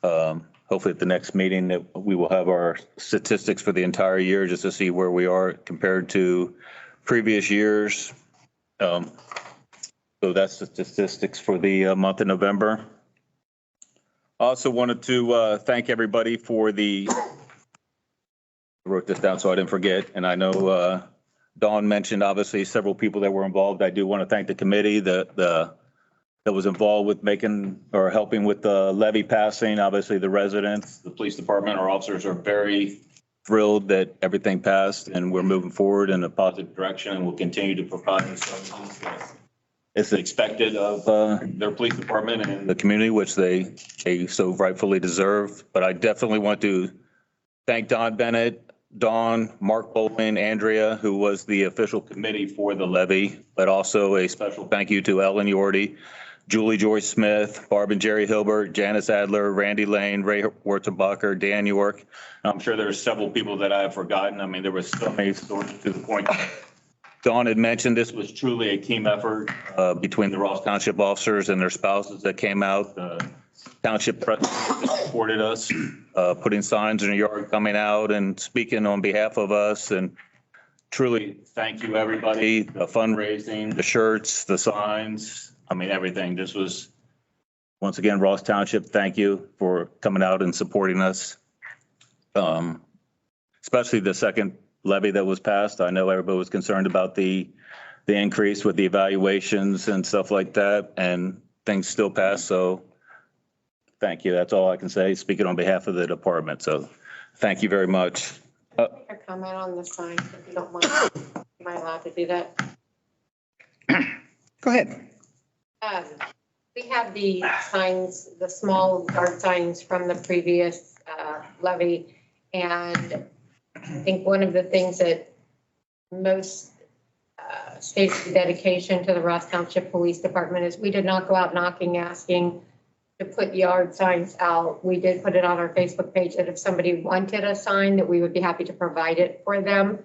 hopefully at the next meeting that we will have our statistics for the entire year just to see where we are compared to previous years. So that's the statistics for the month of November. I also wanted to thank everybody for I wrote this down so I didn't forget, and I know Dawn mentioned obviously several people that were involved. I do want to thank the committee that was involved with making or helping with the levy passing. Obviously the residents, the police department, our officers are very thrilled that everything passed and we're moving forward in a positive direction, and we'll continue to provide the services it's expected of their police department and the community, which they so rightfully deserve. But I definitely want to thank Don Bennett, Dawn, Mark Bowling, Andrea, who was the official committee for the levy, but also a special thank you to Ellen Yorty, Julie Joyce Smith, Barb and Jerry Hilbert, Janice Adler, Randy Lane, Ray Wurzenbacher, Dan York. I'm sure there's several people that I have forgotten. I mean, there was so many stories to the point. Dawn had mentioned this was truly a team effort between the Ross Township officers and their spouses that came out. The township president supported us, putting signs in the yard, coming out and speaking on behalf of us. And truly, thank you, everybody. The fundraising, the shirts, the signs, I mean, everything. This was, once again, Ross Township, thank you for coming out and supporting us. Especially the second levy that was passed. I know everybody was concerned about the increase with the evaluations and stuff like that, and things still passed. So thank you. That's all I can say, speaking on behalf of the department. So thank you very much. Make a comment on the sign, if you don't mind. Am I allowed to do that? Go ahead. We have the signs, the small yard signs from the previous levy, and I think one of the things that most states the dedication to the Ross Township Police Department is we did not go out knocking, asking to put yard signs out. We did put it on our Facebook page that if somebody wanted a sign, that we would be happy to provide it for them.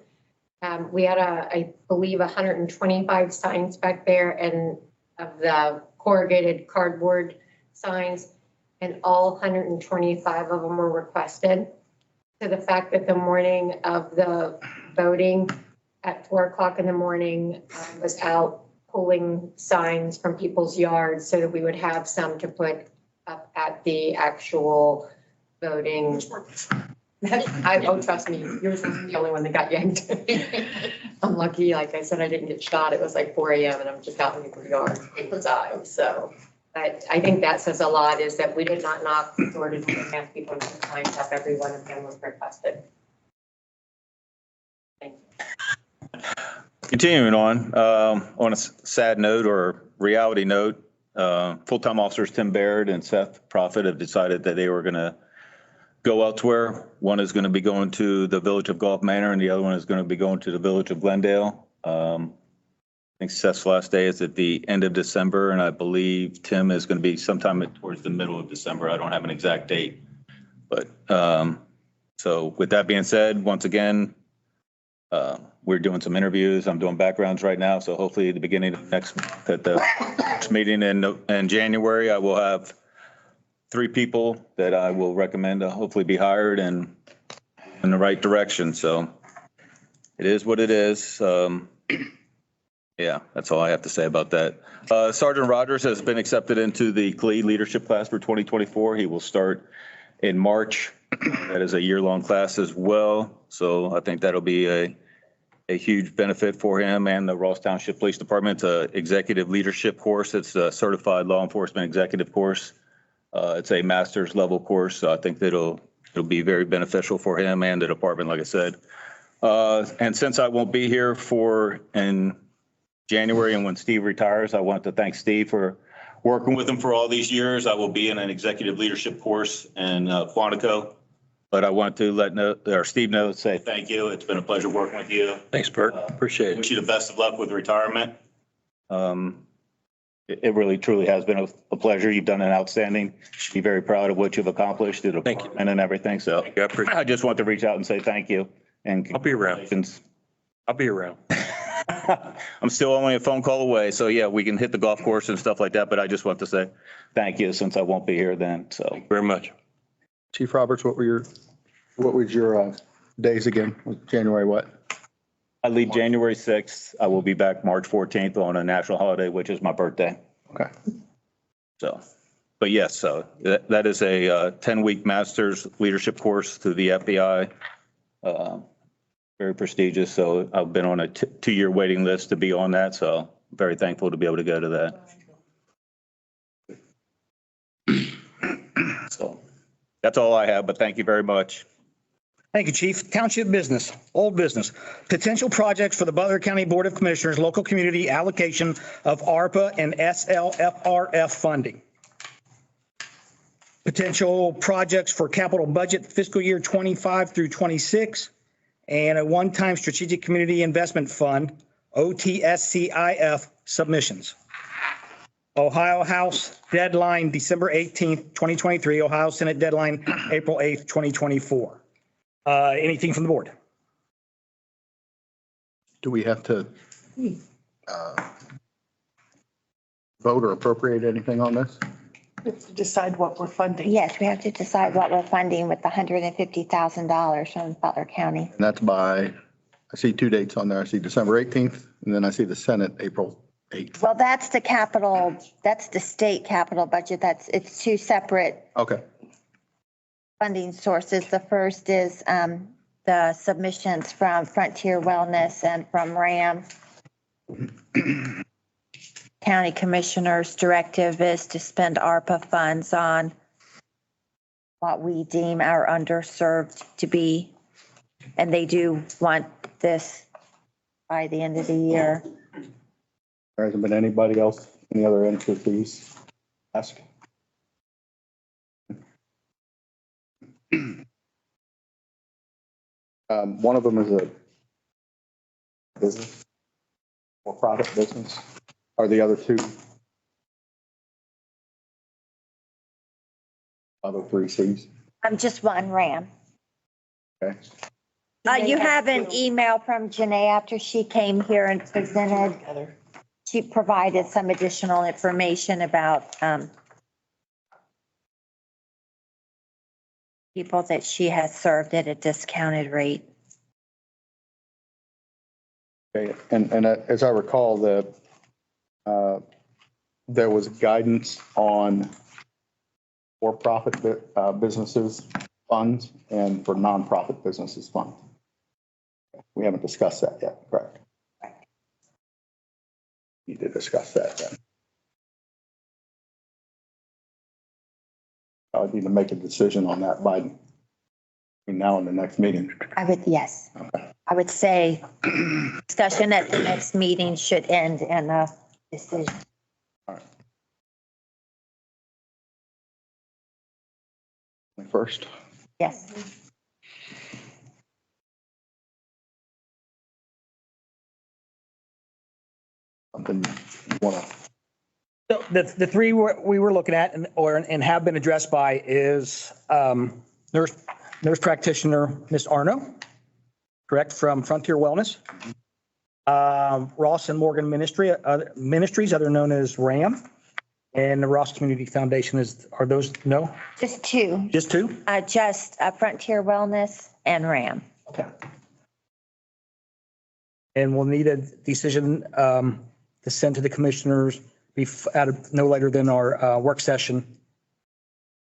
We had, I believe, 125 signs back there, and of the corrugated cardboard signs, and all 125 of them were requested. to the fact that the morning of the voting at 4 o'clock in the morning was out pulling signs from people's yards so that we would have some to put up at the actual voting. Oh, trust me, yours wasn't the only one that got yanked. I'm lucky, like I said, I didn't get shot. It was like 4 a.m. and I'm just out in the yard taking time, so. But I think that says a lot, is that we did not knock door to door and ask people to sign up. Every one of them was requested. Thank you. Continuing on a sad note or reality note, full-time officers Tim Baird and Seth Profit have decided that they were going to go elsewhere. One is going to be going to the village of Gulf Manor and the other one is going to be going to the village of Glendale. I think Seth's last day is at the end of December, and I believe Tim is going to be sometime towards the middle of December. I don't have an exact date. But so with that being said, once again, we're doing some interviews. I'm doing backgrounds right now. So hopefully at the beginning of next month at the next meeting in January, I will have 3 people that I will recommend to hopefully be hired and in the right direction. So it is what it is. Yeah, that's all I have to say about that. Sergeant Rogers has been accepted into the CLE leadership class for 2024. He will start in March. That is a year-long class as well. So I think that'll be a huge benefit for him and the Ross Township Police Department. It's an executive leadership course. It's a certified law enforcement executive course. It's a master's level course. So I think that it'll be very beneficial for him and the department, like I said. And since I won't be here in January and when Steve retires, I want to thank Steve for working with him for all these years. I will be in an executive leadership course in Quantico. But I want to Steve know, say thank you. It's been a pleasure working with you. Thanks, Bert. Appreciate it. Wish you the best of luck with retirement. It really, truly has been a pleasure. You've done an outstanding. Should be very proud of what you've accomplished through the department and everything. So I just want to reach out and say thank you. And I'll be around. I'll be around. I'm still only a phone call away. So yeah, we can hit the golf course and stuff like that. But I just want to say thank you since I won't be here then. So Thank you very much. Chief Roberts, what was your days again? January what? I leave January 6th. I will be back March 14th on a national holiday, which is my birthday. Okay. So, but yes, so that is a 10-week master's leadership course through the FBI. Very prestigious. So I've been on a 2-year waiting list to be on that. So I'm very thankful to be able to go to that. So that's all I have, but thank you very much. Thank you, Chief. Township business, old business. Potential projects for the Butler County Board of Commissioners, local community allocation of ARPA and SLFRF funding. Potential projects for capital budget fiscal year 25 through 26 and a one-time strategic community investment fund, OTSCIF submissions. Ohio House deadline December 18th, 2023. Ohio Senate deadline April 8th, 2024. Anything from the board? Do we have to vote or appropriate anything on this? We have to decide what we're funding. Yes, we have to decide what we're funding with the $150,000 from Butler County. And that's by, I see 2 dates on there. I see December 18th, and then I see the Senate April 8th. Well, that's the capital, that's the state capital budget. It's 2 separate Okay. funding sources. The first is the submissions from Frontier Wellness and from RAM. County Commissioner's directive is to spend ARPA funds on what we deem our underserved to be. And they do want this by the end of the year. There hasn't been anybody else, any other entities ask? One of them is a business, for-profit business. Are the other 2? Other 3 Cs? Just one RAM. Okay. You have an email from Janae after she came here and presented. She provided some additional information about people that she has served at a discounted rate. Okay, and as I recall, there was guidance on for-profit businesses funds and for nonprofit businesses funds. We haven't discussed that yet, correct? Need to discuss that then. I would need to make a decision on that by between now and the next meeting. Yes. Okay. I would say discussion at the next meeting should end in a decision. All right. First. Yes. Something you want to. So the three we were looking at and have been addressed by is nurse practitioner, Ms. Arno, correct, from Frontier Wellness. Ross and Morgan Ministries, other known as RAM. And the Ross Community Foundation are those, no? Just two. Just two? Just Frontier Wellness and RAM. Okay. And we'll need a decision to send to the commissioners no later than our work session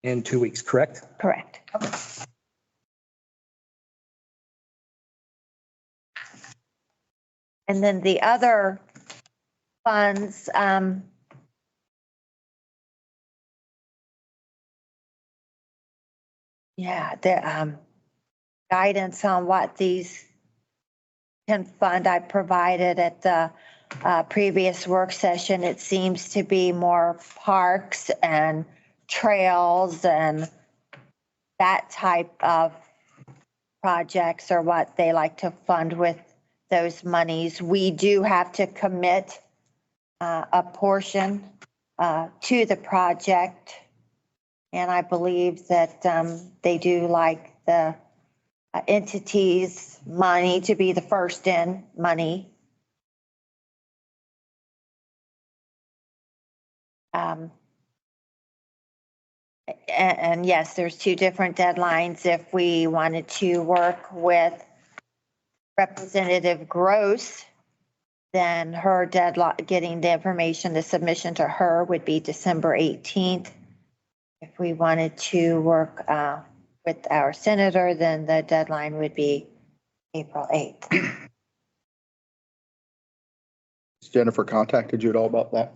in 2 weeks, correct? Correct. Okay. And then the other funds, the guidance on what these can fund I provided at the previous work session. It seems to be more parks and trails and that type of projects are what they like to fund with those monies. We do have to commit a portion to the project. And I believe that they do like the entities' money to be the first in money. And yes, there's two different deadlines. If we wanted to work with Representative Gross, then her deadline, getting the information, the submission to her would be December 18th. If we wanted to work with our senator, then the deadline would be April 8th. Has Jennifer contacted you at all about that?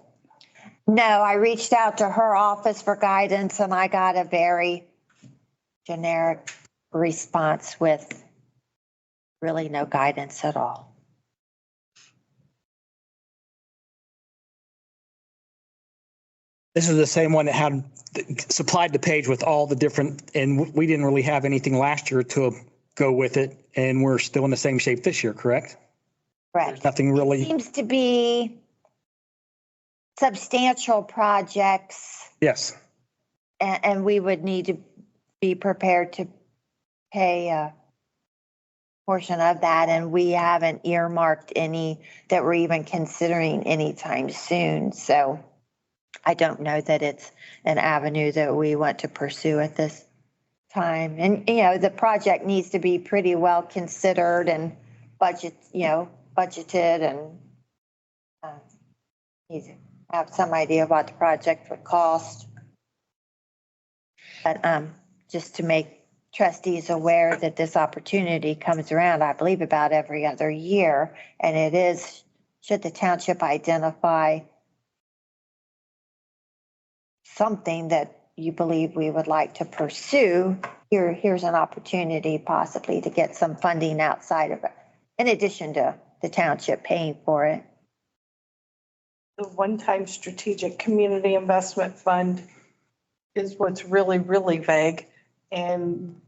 No, I reached out to her office for guidance and I got a very generic response with really no guidance at all. This is the same one that had supplied the page with all the different, and we didn't really have anything last year to go with it. And we're still in the same shape this year, correct? Correct. There's nothing really. It seems to be substantial projects. Yes. And we would need to be prepared to pay a portion of that. And we haven't earmarked any that we're even considering anytime soon. So I don't know that it's an avenue that we want to pursue at this time. And, you know, the project needs to be pretty well considered and budgeted and need to have some idea of what the project would cost. But just to make trustees aware that this opportunity comes around, I believe about every other year. And it is, should the township identify something that you believe we would like to pursue, here's an opportunity possibly to get some funding outside of it, in addition to the township paying for it. The one-time strategic community investment fund is what's really, really vague. And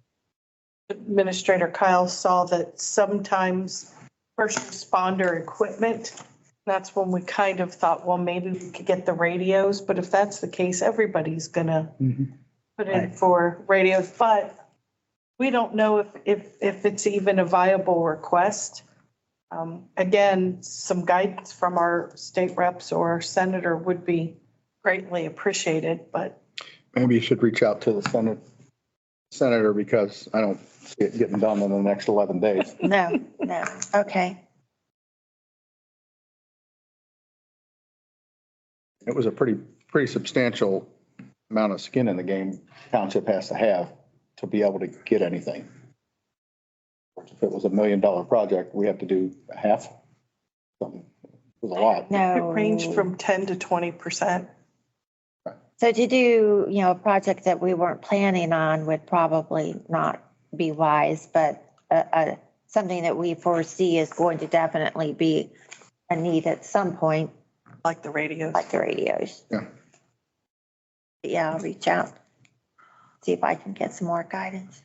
Administrator Kyle saw that sometimes first responder equipment, that's when we kind of thought, well, maybe we could get the radios, but if that's the case, everybody's gonna put in for radios, but we don't know if it's even a viable request. Again, some guidance from our state reps or senator would be greatly appreciated, but. Maybe you should reach out to the Senator, because I don't see it getting done in the next 11 days. No, no, okay. It was a pretty substantial amount of skin in the game township has to have to be able to get anything. If it was $1 million project, we have to do half. Something. It was a lot. No. It ranged from 10 to 20%. So to do, a project that we weren't planning on would probably not be wise, but something that we foresee is going to definitely be a need at some point, Like the radios. like the radios. Yeah. Yeah, I'll reach out, see if I can get some more guidance.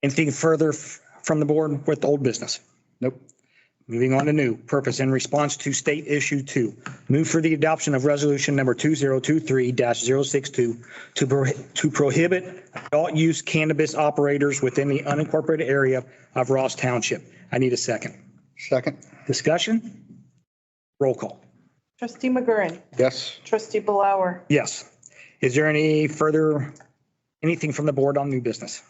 Anything further from the board with old business? Nope. Moving on to new purpose in response to state issue 2. Move for the adoption of resolution number 2023-062 to prohibit adult use cannabis operators within the unincorporated area of Ross Township. I need a second. Second. Discussion? Roll call. Trustee McGurran. Yes. Trustee Blower. Yes. Is there anything from the board on new business?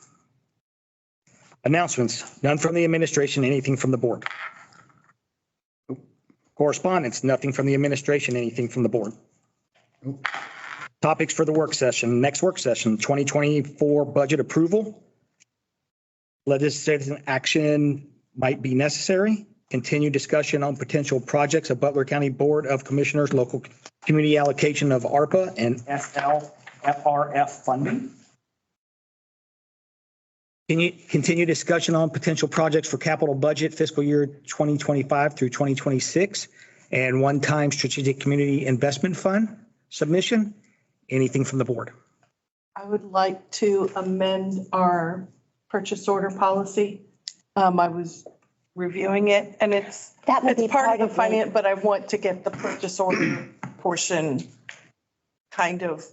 Announcements, none from the administration, anything from the board. Correspondence, nothing from the administration, anything from the board. Topics for the work session, next work session, 2024 budget approval. Legislative action might be necessary. Continue discussion on potential projects of Butler County Board of Commissioners, local community allocation of ARPA and FRF funding. Continue discussion on potential projects for capital budget fiscal year 2025 through 2026 and one-time strategic community investment fund submission. Anything from the board? I would like to amend our purchase order policy. I was reviewing it and it's That would be part of the the- finance, but I want to get the purchase order portion kind of,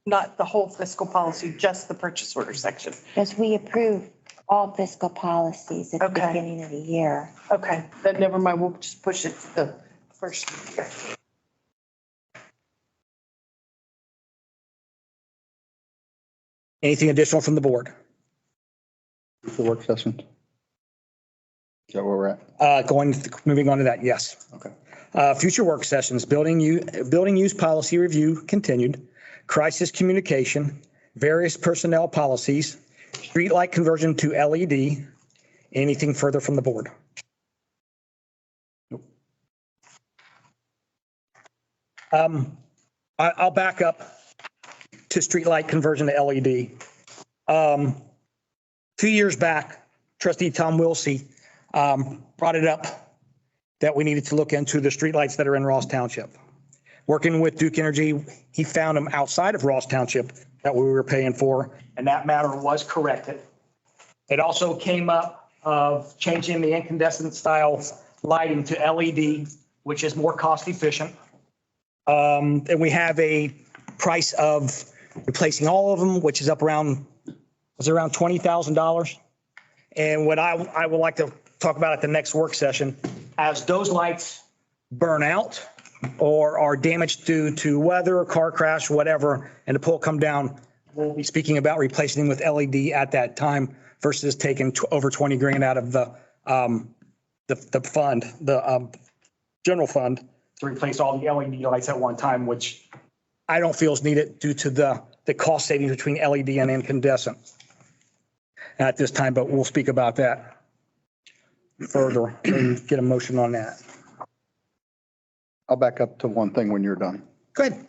not the whole fiscal policy, just the purchase order section. Because we approve all fiscal policies at the Okay. beginning of the year. Okay, then never mind, we'll just push it to the first year. Anything additional from the board? The work session. Is that where we're at? Moving on to that, yes. Okay. Future work sessions, building use policy review continued, crisis communication, various personnel policies, streetlight conversion to LED. Anything further from the board? Nope. I'll back up to streetlight conversion to LED. 2 years back, trustee Tom Wilsey brought it up that we needed to look into the streetlights that are in Ross Township. Working with Duke Energy, he found them outside of Ross Township that we were paying for, and that matter was corrected. It also came up of changing the incandescent style lighting to LED, which is more cost efficient. And we have a price of replacing all of them, which is up around, was it around $20,000? And what I would like to talk about at the next work session, as those lights burn out or are damaged due to weather, car crash, whatever, and the pole come down, we'll be speaking about replacing them with LED at that time versus taking over 20 grand out of the fund, the general fund to replace all the LED lights at one time, which I don't feel is needed due to the cost savings between LED and incandescent at this time, but we'll speak about that further and get a motion on that. I'll back up to one thing when you're done. Go ahead.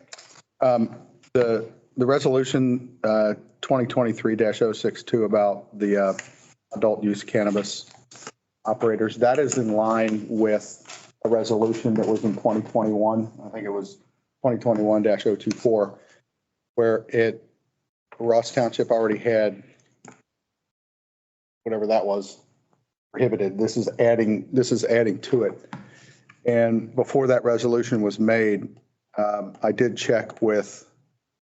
The resolution 2023-062 about the adult use cannabis operators, that is in line with a resolution that was in 2021. I think it was 2021-024, where Ross Township already had whatever that was prohibited. This is adding to it. And before that resolution was made, I did check with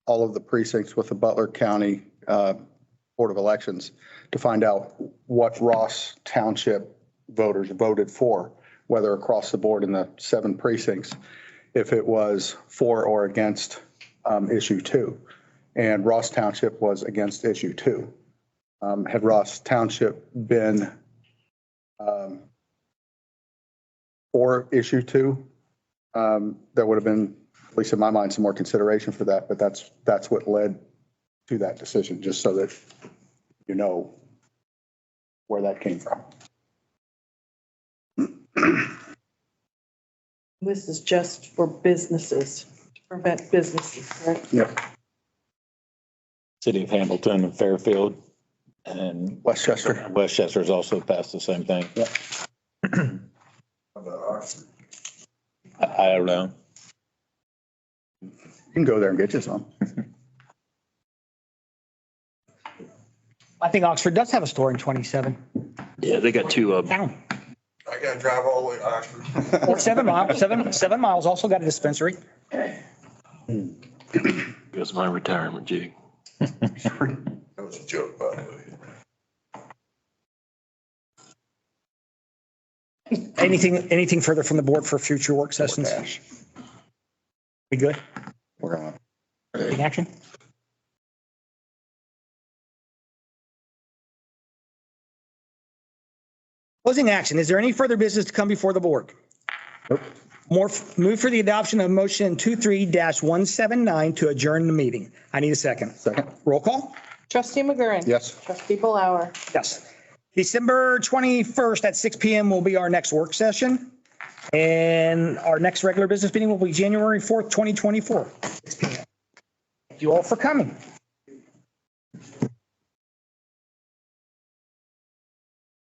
all of the precincts with the Butler County Board of Elections to find out what Ross Township voters voted for, whether across the board in the 7 precincts, if it was for or against issue 2. And Ross Township was against issue 2. Had Ross Township been for issue 2, there would have been, at least in my mind, some more consideration for that, but that's what led to that decision, just so that you know where that came from. This is just for businesses, to prevent businesses, correct? Yep. City of Hamilton and Fairfield and Westchester. Westchester's also passed the same thing. Yep. How about Oxford? I don't know. You can go there and get you some. I think Oxford does have a store in 27. Yeah, they got 2 of them. Town. I gotta drive all the way to Oxford. Or 7 miles, 7 miles also got a dispensary. Goes my retirement jig. That was a joke, by the way. Anything further from the board for future work sessions? We good? We're on. Take action? Closing action. Is there any further business to come before the board? Nope. Move for the adoption of motion 23-179 to adjourn the meeting. I need a second. Second. Roll call? Trustee McGurran. Yes. Trustee Blower. Yes. December 21st at 6 PM will be our next work session. And our next regular business meeting will be January 4th, 2024. 6 PM. Thank you all for coming.